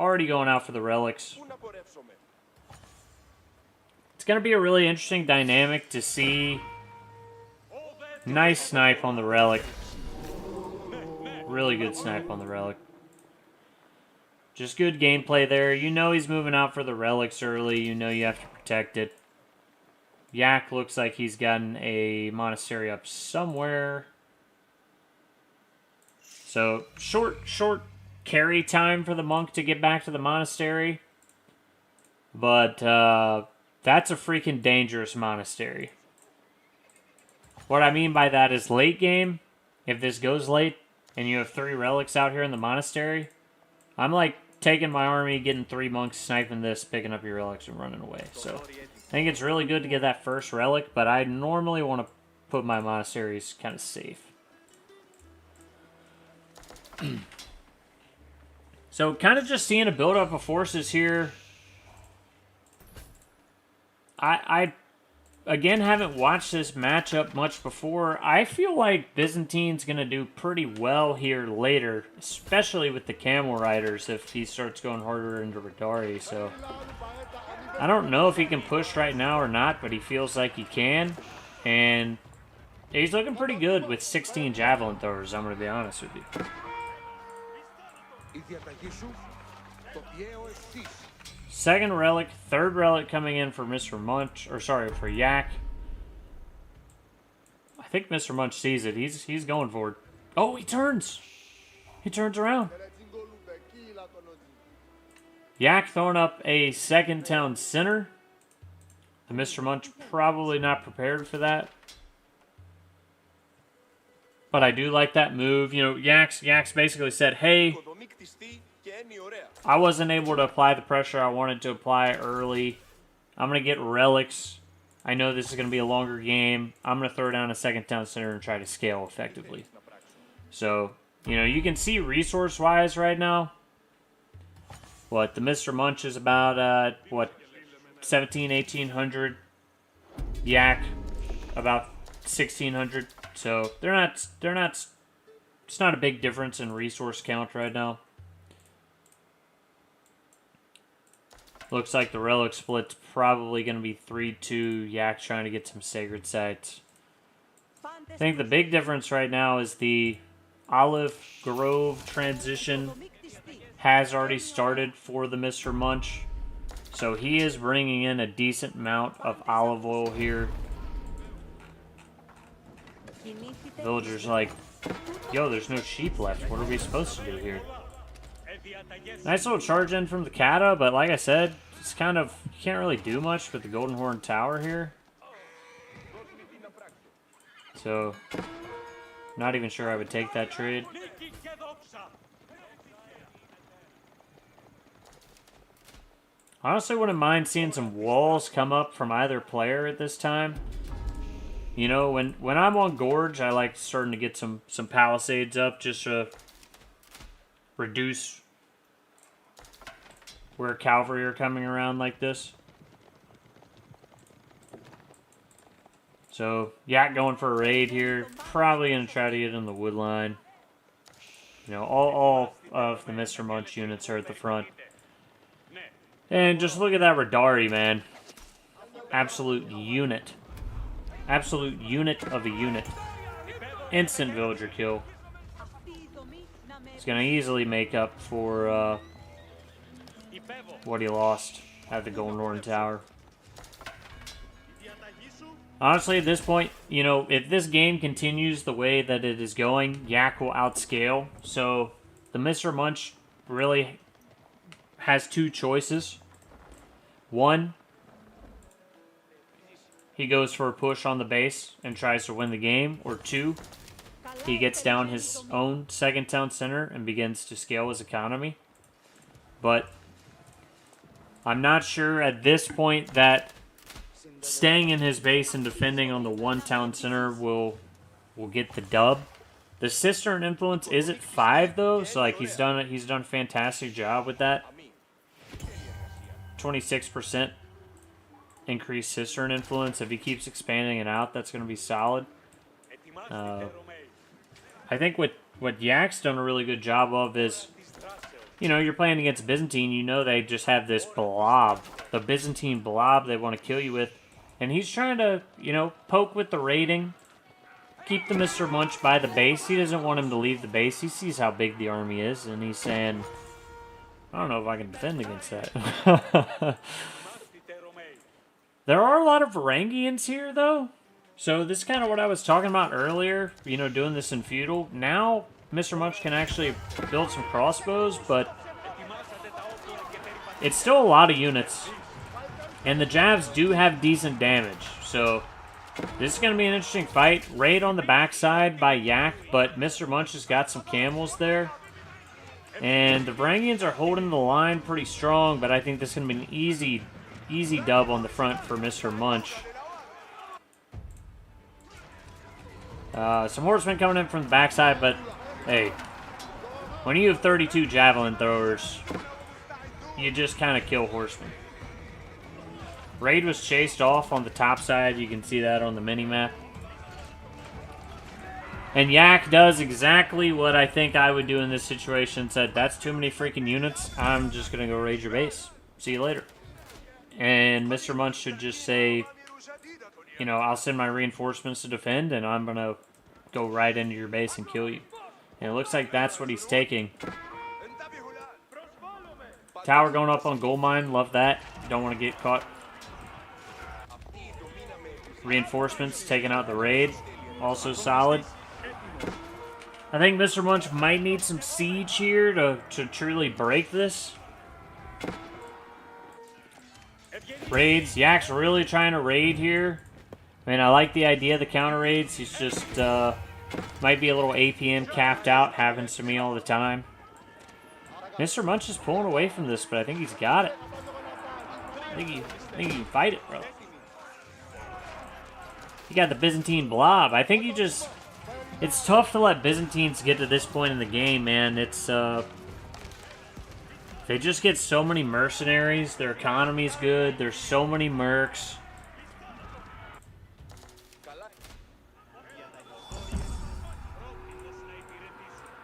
A: already going out for the relics. It's going to be a really interesting dynamic to see. Nice snipe on the relic. Really good snipe on the relic. Just good gameplay there. You know he's moving out for the relics early. You know you have to protect it. Yak looks like he's gotten a monastery up somewhere. So, short carry time for the monk to get back to the monastery. But, that's a freaking dangerous monastery. What I mean by that is late game, if this goes late, and you have 3 relics out here in the monastery, I'm like taking my army, getting 3 monks, sniping this, picking up your relics, and running away. So, I think it's really good to get that first relic, but I normally want to put my monasteries kind of safe. So, kind of just seeing a build-up of forces here. I again, haven't watched this matchup much before. I feel like Byzantine's going to do pretty well here later, especially with the camel riders if he starts going harder into Radari. So, I don't know if he can push right now or not, but he feels like he can. And he's looking pretty good with 16 javelin throwers, I'm going to be honest with you. Second relic, third relic coming in for TheMrMunch, or sorry, for Yak. I think TheMrMunch sees it. He's going for it. Oh, he turns. He turns around. Yak throwing up a second town center. TheMrMunch probably not prepared for that. But I do like that move. You know, Yak's basically said, hey, I wasn't able to apply the pressure I wanted to apply early. I'm going to get relics. I know this is going to be a longer game. I'm going to throw down a second town center and try to scale effectively. So, you know, you can see resource-wise right now. What, TheMrMunch is about, 1800. Yak, about 1600. So, it's not a big difference in resource count right now. Looks like the relic split's probably going to be 3-2. Yak trying to get some sacred sites. I think the big difference right now is the olive grove transition has already started for the TheMrMunch. So he is bringing in a decent amount of olive oil here. Villagers like, yo, there's no sheep left. What are we supposed to do here? Nice little charge in from the Kata, but like I said, it's kind of, you can't really do much with the Golden Horn Tower here. So, not even sure I would take that trade. Honestly, wouldn't mind seeing some walls come up from either player at this time. You know, when I'm on Gorge, I like starting to get some palisades up just to reduce where cavalry are coming around like this. So, Yak going for a raid here. Probably going to try to get in the wood line. You know, all of the TheMrMunch units are at the front. And just look at that Radari, man. Absolute unit. Absolute unit of a unit. Instant villager kill. It's going to easily make up for what he lost at the Golden Horn Tower. Honestly, at this point, you know, if this game continues the way that it is going, Yak will outscale. So, the TheMrMunch really has 2 choices. One, he goes for a push on the base and tries to win the game. Or 2, he gets down his own second town center and begins to scale his economy. But I'm not sure at this point that staying in his base and defending on the 1 town center will get the dub. The Cistern influence is at 5 though, so like he's done a fantastic job with that. 26%. increased cistern influence. If he keeps expanding it out, that's going to be solid. I think what Yak's done a really good job of is, you know, you're playing against Byzantine, you know they just have this blob, the Byzantine blob they want to kill you with. And he's trying to, you know, poke with the raiding, keep the TheMrMunch by the base. He doesn't want him to leave the base. He sees how big the army is, and he's saying, I don't know if I can defend against that. There are a lot of Varangians here, though. So this is kind of what I was talking about earlier, you know, doing this in feudal. Now, TheMrMunch can actually build some crossbows, but it's still a lot of units. And the Javs do have decent damage, so this is going to be an interesting fight. Raid on the backside by Yak, but TheMrMunch has got some camels there. And the Varangians are holding the line pretty strong, but I think this is going to be an easy dub on the front for TheMrMunch. Some horsemen coming in from the backside, but hey, when you have 32 javelin throwers, you just kind of kill horsemen. Raid was chased off on the top side. You can see that on the mini-map. And Yak does exactly what I think I would do in this situation. Said, that's too many freaking units. I'm just going to go raid your base. See you later. And TheMrMunch should just say, you know, I'll send my reinforcements to defend, and I'm going to go right into your base and kill you. And it looks like that's what he's taking. Tower going up on gold mine. Love that. Don't want to get caught. Reinforcements taking out the raid. Also solid. I think TheMrMunch might need some siege here to truly break this. Raids. Yak's really trying to raid here. I mean, I like the idea of the counter raids. He's just, might be a little APM capped out. Happens to me all the time. TheMrMunch is pulling away from this, but I think he's got it. I think he can fight it, bro. He got the Byzantine blob. I think he just... It's tough to let Byzantines get to this point in the game, man. It's, they just get so many mercenaries. Their economy's good. There's so many mercs.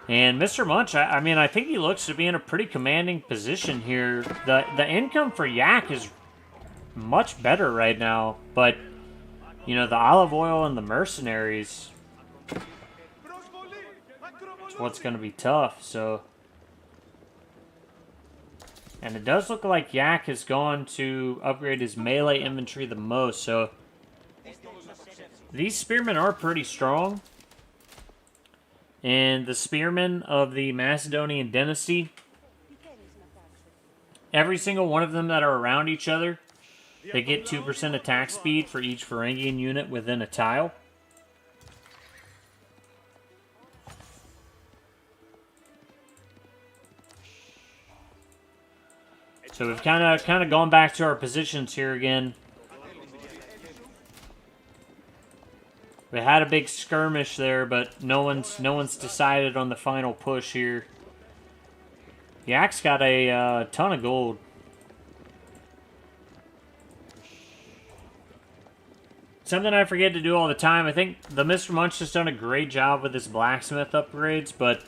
A: And TheMrMunch, I mean, I think he looks to be in a pretty commanding position here. The income for Yak is much better right now, but... You know, the olive oil and the mercenaries is what's going to be tough, so... And it does look like Yak has gone to upgrade his melee infantry the most, so... These spearmen are pretty strong. And the spearmen of the Macedonian dynasty, every single one of them that are around each other, they get 2% attack speed for each Varangian unit within a tile. So we've kind of gone back to our positions here again. We had a big skirmish there, but no one's decided on the final push here. Yak's got a ton of gold. Something I forget to do all the time. I think the TheMrMunch has done a great job with his blacksmith upgrades, but,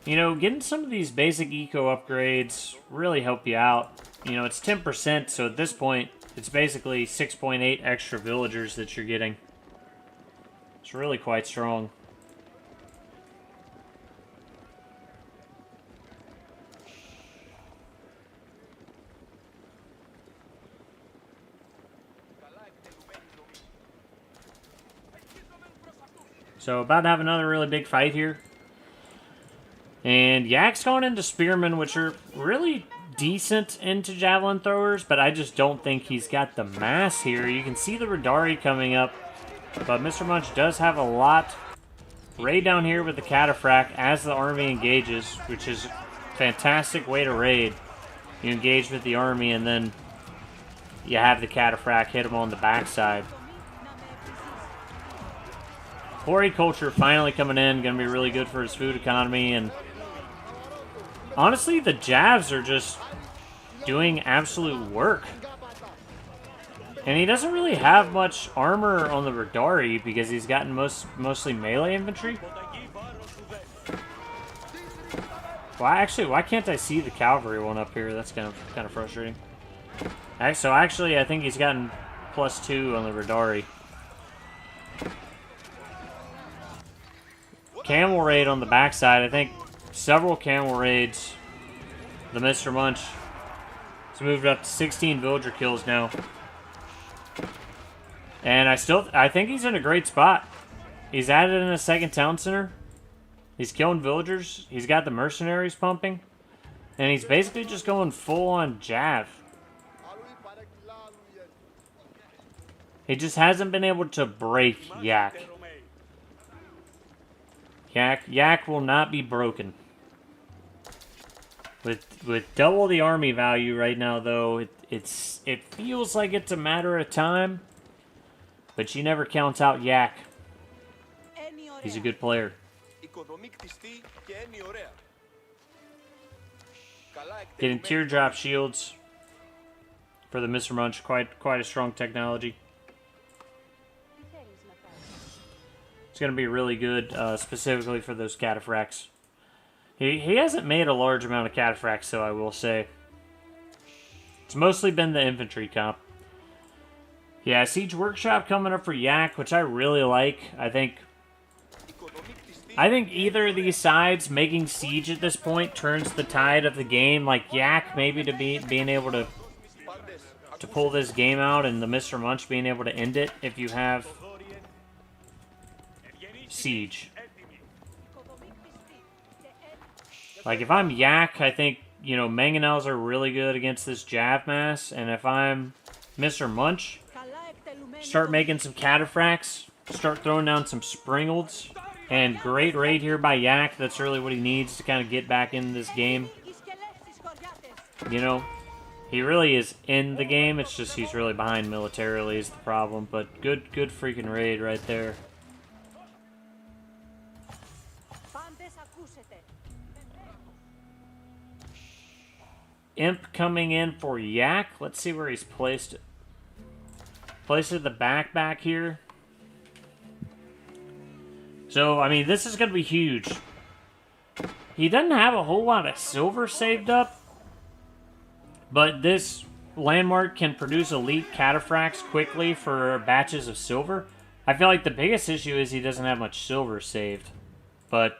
A: you know, getting some of these basic eco upgrades really help you out. You know, it's 10%, so at this point, it's basically 6.8 extra villagers that you're getting. It's really quite strong. So, about to have another really big fight here. And Yak's going into spearmen, which are really decent into javelin throwers, but I just don't think he's got the mass here. You can see the Radari coming up, but TheMrMunch does have a lot. Raid down here with the cataphract as the army engages, which is a fantastic way to raid. You engage with the army, and then you have the cataphract hit him on the backside. Horticulture finally coming in, going to be really good for his food economy, and honestly, the Javs are just doing absolute work. And he doesn't really have much armor on the Radari because he's gotten mostly melee infantry. Well, actually, why can't I see the cavalry one up here? That's kind of frustrating. So actually, I think he's gotten +2 on the Radari. Camel raid on the backside. I think several camel raids. The TheMrMunch has moved up to 16 villager kills now. And I think he's in a great spot. He's added in a second town center. He's killing villagers. He's got the mercenaries pumping. And he's basically just going full on Jav. He just hasn't been able to break Yak. Yak will not be broken. With double the army value right now, though, it feels like it's a matter of time. But she never counts out Yak. He's a good player. Getting teardrop shields for the TheMrMunch, quite a strong technology. It's going to be really good, specifically for those cataphracts. He hasn't made a large amount of cataphracts, though, I will say. It's mostly been the infantry comp. Yeah, Siege Workshop coming up for Yak, which I really like. I think either of these sides making siege at this point turns the tide of the game. Like Yak maybe to being able to pull this game out, and the TheMrMunch being able to end it if you have siege. Like if I'm Yak, I think, you know, mangonels are really good against this Jav mass, and if I'm TheMrMunch, start making some cataphracts, start throwing down some springalds, and great raid here by Yak. That's really what he needs to kind of get back in this game. You know, he really is in the game. It's just he's really behind militarily is the problem. But good freaking raid right there. Imp coming in for Yak. Let's see where he's placed it. Placed at the back here. So, I mean, this is going to be huge. He doesn't have a whole lot of silver saved up. But this landmark can produce elite cataphracts quickly for batches of silver. I feel like the biggest issue is he doesn't have much silver saved. But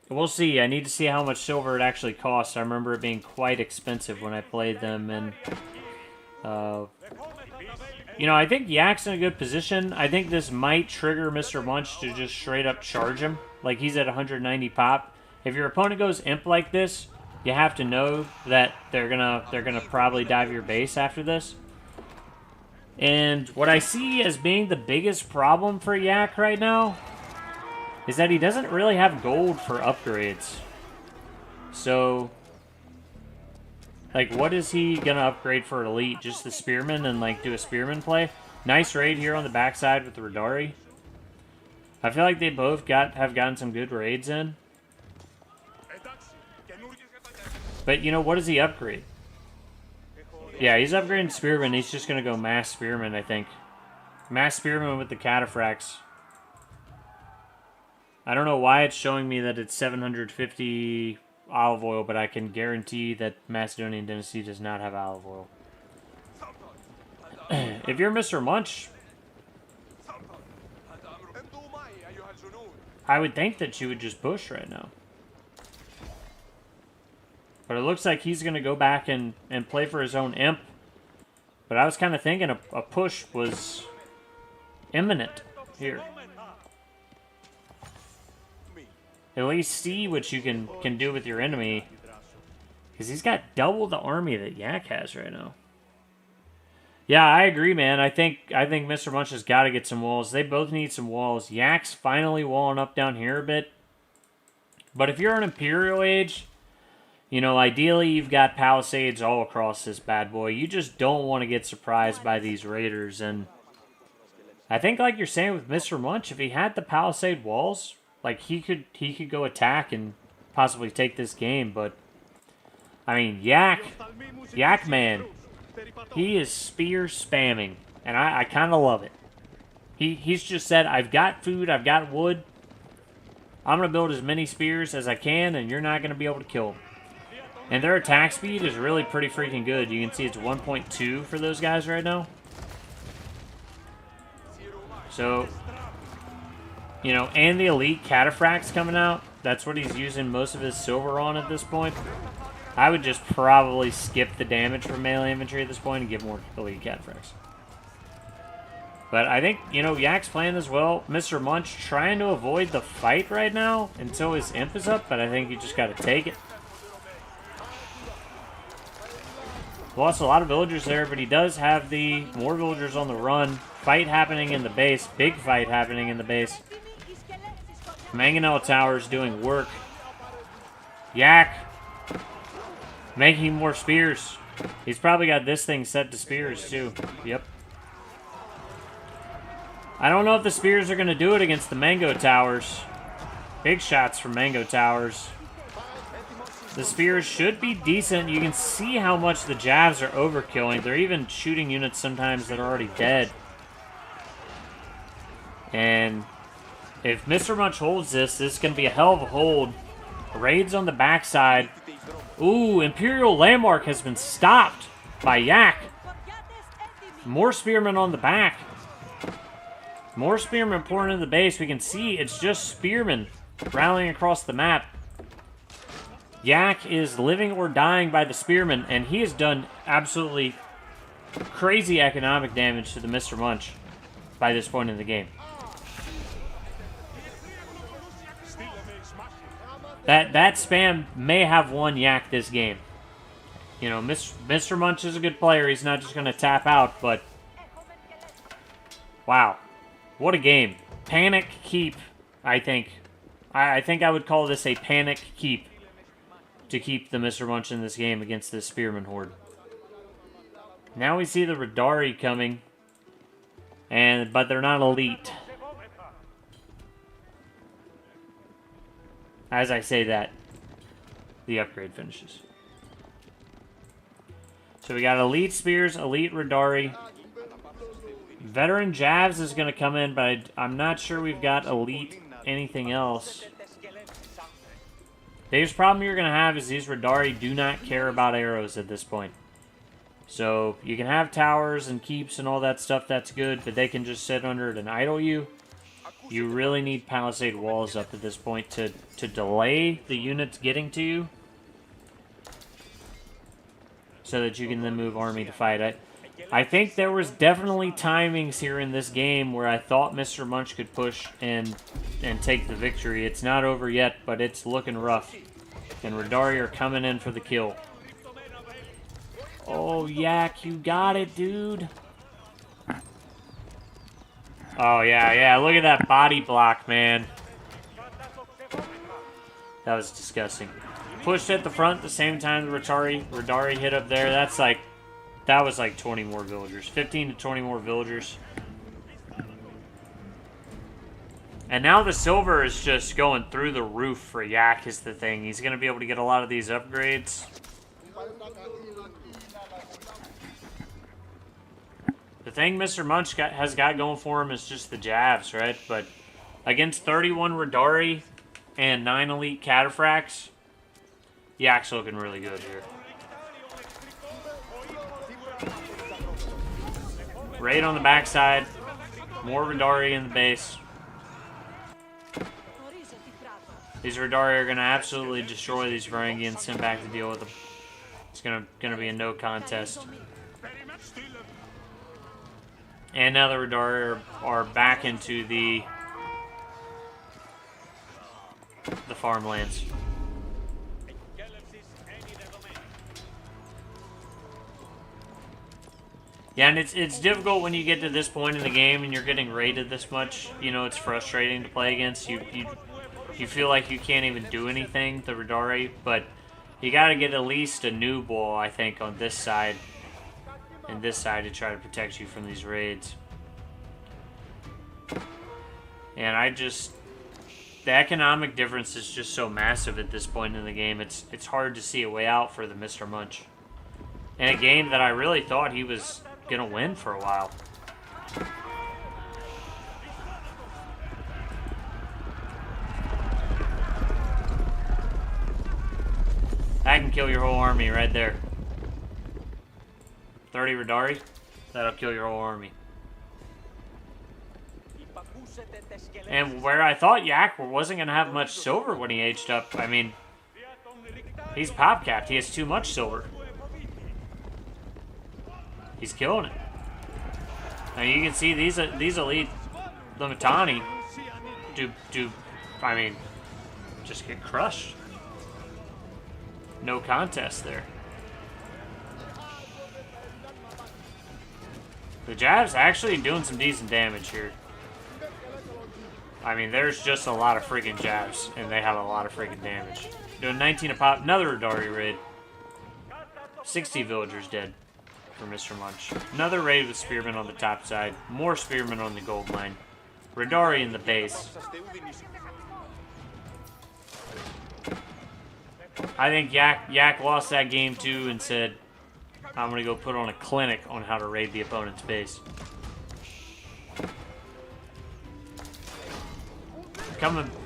A: we'll see. I need to see how much silver it actually costs. I remember it being quite expensive when I played them. And, you know, I think Yak's in a good position. I think this might trigger TheMrMunch to just straight up charge him. Like, he's at 190 pop. If your opponent goes imp like this, you have to know that they're gonna probably dive your base after this. And what I see as being the biggest problem for Yak right now is that he doesn't really have gold for upgrades. So, like, what is he gonna upgrade for elite? Just the spearman and, like, do a spearman play? Nice raid here on the backside with the Radari. I feel like they both have gotten some good raids in. But, you know, what does he upgrade? Yeah, he's upgrading spearman. He's just gonna go mass spearman, I think. Mass spearman with the cataphracts. I don't know why it's showing me that it's 750 olive oil, but I can guarantee that Macedonian Dynasty does not have olive oil. If you're TheMrMunch, I would think that you would just push right now. But it looks like he's going to go back and play for his own imp. But I was kind of thinking a push was imminent here. At least see what you can do with your enemy. Because he's got double the army that Yak has right now. Yeah, I agree, man. I think TheMrMunch has got to get some walls. They both need some walls. Yak's finally walling up down here a bit. But if you're an Imperial Age, you know, ideally you've got palisades all across this bad boy. You just don't want to get surprised by these raiders. And I think, like you're saying with TheMrMunch, if he had the palisade walls, like, he could go attack and possibly take this game, but I mean, Yak man, he is spear spamming, and I kind of love it. He's just said, I've got food, I've got wood. I'm going to build as many spears as I can, and you're not going to be able to kill them. And their attack speed is really pretty freaking good. You can see it's 1.2 for those guys right now. So, you know, and the elite cataphracts coming out. That's what he's using most of his silver on at this point. I would just probably skip the damage from melee infantry at this point and give more elite cataphracts. But I think, you know, Yak's playing as well. TheMrMunch trying to avoid the fight right now until his imp is up, but I think you just got to take it. Lost a lot of villagers there, but he does have the more villagers on the run. Fight happening in the base. Big fight happening in the base. Mangonel Tower's doing work. Yak making more spears. He's probably got this thing set to spears too. Yep. I don't know if the spears are going to do it against the Mango Towers. Big shots from Mango Towers. The spears should be decent. You can see how much the jabs are overkilling. They're even shooting units sometimes that are already dead. And if TheMrMunch holds this, this is going to be a hell of a hold. Raids on the backside. Ooh, Imperial Landmark has been stopped by Yak. More spearmen on the back. More spearmen pouring into the base. We can see it's just spearmen rallying across the map. Yak is living or dying by the spearmen, and he has done absolutely crazy economic damage to the TheMrMunch by this point in the game. That spam may have won Yak this game. You know, TheMrMunch is a good player. He's not just going to tap out, but wow. What a game. Panic keep, I think. I think I would call this a panic keep to keep the TheMrMunch in this game against this Spearman Horde. Now we see the Radari coming, but they're not elite. As I say that, the upgrade finishes. So we got elite spears, elite Radari. Veteran Javs is going to come in, but I'm not sure we've got elite anything else. The biggest problem you're going to have is these Radari do not care about arrows at this point. So you can have towers and keeps and all that stuff, that's good, but they can just sit under it and idle you. You really need palisade walls up at this point to delay the units getting to you, so that you can then move army to fight. I think there was definitely timings here in this game where I thought TheMrMunch could push and take the victory. It's not over yet, but it's looking rough. And Radari are coming in for the kill. Oh, Yak, you got it, dude. Oh, yeah, look at that body block, man. That was disgusting. Pushed at the front at the same time the Radari hit up there. That was like 20 more villagers. 15 to 20 more villagers. And now the silver is just going through the roof for Yak is the thing. He's going to be able to get a lot of these upgrades. The thing TheMrMunch has got going for him is just the jabs, right? But against 31 Radari and 9 elite cataphracts, Yak's looking really good here. Raid on the backside. More Radari in the base. These Radari are going to absolutely destroy these Varangians, send back to deal with them. It's going to be a no contest. And now the Radari are back into the farmlands. Yeah, and it's difficult when you get to this point in the game and you're getting raided this much. You know, it's frustrating to play against. You feel like you can't even do anything, the Radari, but you got to get at least a new ball, I think, on this side. And this side to try to protect you from these raids. And The economic difference is just so massive at this point in the game. It's hard to see a way out for the TheMrMunch. In a game that I really thought he was going to win for a while. That can kill your whole army right there. 30 Radari, that'll kill your whole army. And where I thought Yak wasn't going to have much silver when he aged up, I mean, he's pop-capped. He has too much silver. He's killing it. Now you can see these elite Limitani I mean, just get crushed. No contest there. The jab's actually doing some decent damage here. I mean, there's just a lot of freaking jabs, and they have a lot of freaking damage. Doing 19 a pop. Another Radari raid. 60 villagers dead for TheMrMunch. Another raid with spearmen on the top side. More spearmen on the gold mine. Radari in the base. I think Yak lost that game too and said, I'm going to go put on a clinic on how to raid the opponent's base.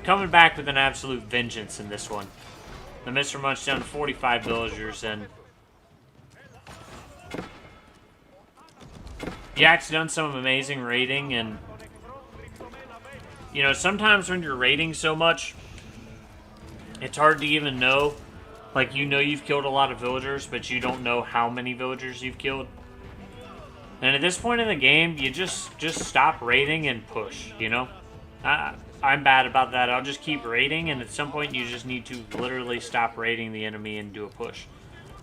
A: Coming back with an absolute vengeance in this one. The TheMrMunch down to 45 villagers, and Yak's done some amazing raiding, and you know, sometimes when you're raiding so much, it's hard to even know. Like, you know you've killed a lot of villagers, but you don't know how many villagers you've killed. And at this point in the game, you just stop raiding and push, you know? I'm bad about that. I'll just keep raiding, and at some point you just need to literally stop raiding the enemy and do a push.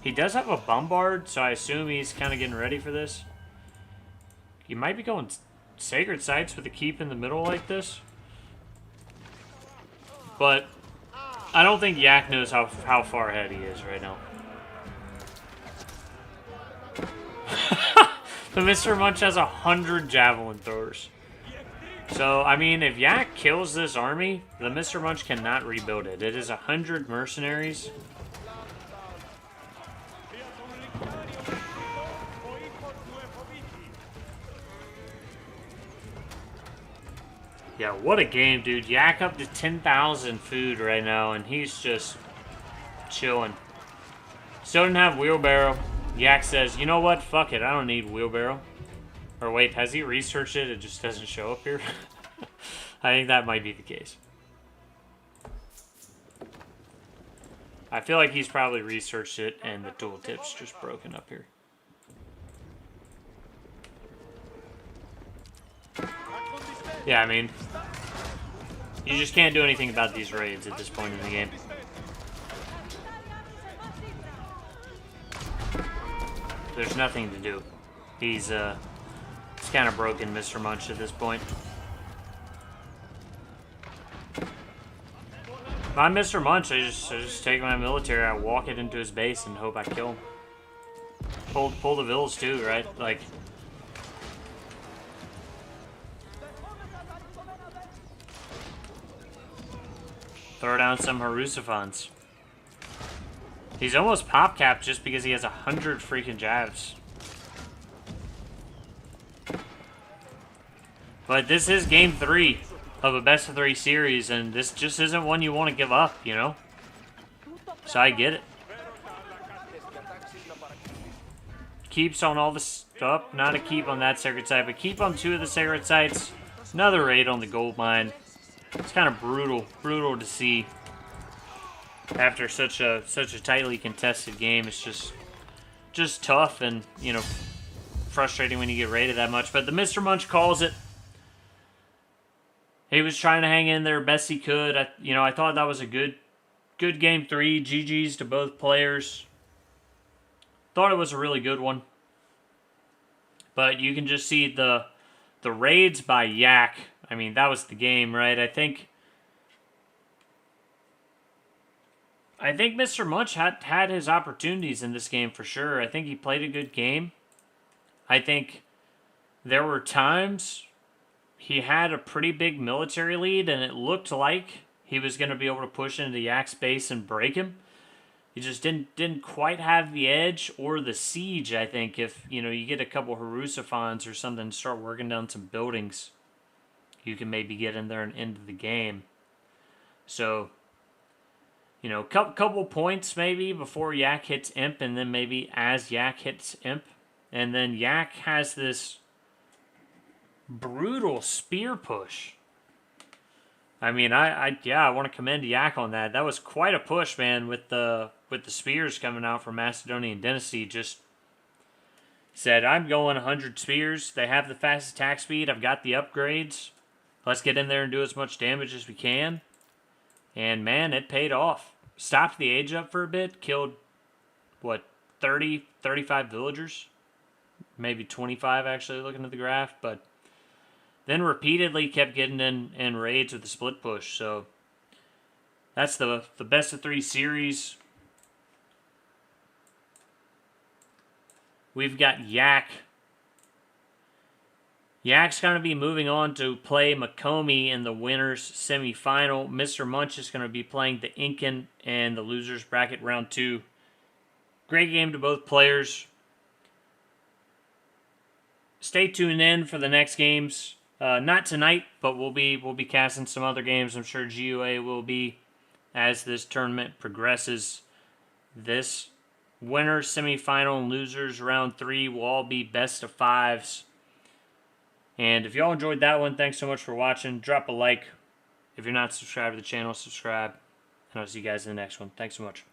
A: He does have a bombard, so I assume he's kind of getting ready for this. He might be going sacred sites with a keep in the middle like this. But I don't think Yak knows how far ahead he is right now. The TheMrMunch has 100 javelin throwers. So, I mean, if Yak kills this army, the TheMrMunch cannot rebuild it. It is 100 mercenaries. Yeah, what a game, dude. Yak up to 10,000 food right now, and he's just chilling. Still didn't have wheelbarrow. Yak says, you know what? Fuck it. I don't need wheelbarrow. Or wait, has he researched it? It just doesn't show up here. I think that might be the case. I feel like he's probably researched it and the tooltip's just broken up here. Yeah, I mean, you just can't do anything about these raids at this point in the game. There's nothing to do. He's kind of broken TheMrMunch at this point. My TheMrMunch, I just take my military, I walk it into his base and hope I kill him. Pull the villas too, right? Like, throw down some Harusaphans. He's almost pop capped just because he has 100 freaking jabs. But this is game 3 of a best of 3 series, and this just isn't one you want to give up, you know? So I get it. Keeps on all the stuff. Not a keep on that sacred site, but keep on 2 of the sacred sites. Another raid on the gold mine. It's kind of brutal to see after such a tightly contested game. It's just tough and, you know, frustrating when you get raided that much. But the TheMrMunch calls it. He was trying to hang in there best he could. I thought that was a good game 3. GG's to both players. Thought it was a really good one. But you can just see the raids by Yak. I mean, that was the game, right? I think TheMrMunch had his opportunities in this game for sure. I think he played a good game. I think there were times he had a pretty big military lead, and it looked like he was going to be able to push into Yak's base and break him. He just didn't quite have the edge or the siege, I think. If, you get a couple Harusaphons or something and start working down some buildings, you can maybe get in there and end the game. So, couple points maybe before Yak hits Imp, and then maybe as Yak hits Imp. And then Yak has this brutal spear push. I mean, I want to commend Yak on that. That was quite a push, man, with the spears coming out from Macedonian Dynasty. Just said, I'm going 100 spears. They have the fast attack speed. I've got the upgrades. Let's get in there and do as much damage as we can. And, man, it paid off. Stopped the age up for a bit. Killed, 30, 35 villagers? Maybe 25, actually, looking at the graph. But then repeatedly kept getting in raids with the split push. So that's the best of 3 series. We've got Yak. Yak's going to be moving on to play Makomi in the winners semifinal. TheMrMunch is going to be playing the Incan and the losers bracket round 2. Great game to both players. Stay tuned in for the next games. Not tonight, but we'll be casting some other games. I'm sure GUA will be as this tournament progresses. This winners semifinal and losers round 3 will all be best of 5s. And if y'all enjoyed that one, thanks so much for watching. Drop a like. If you're not subscribed to the channel, subscribe. And I'll see you guys in the next one. Thanks so much.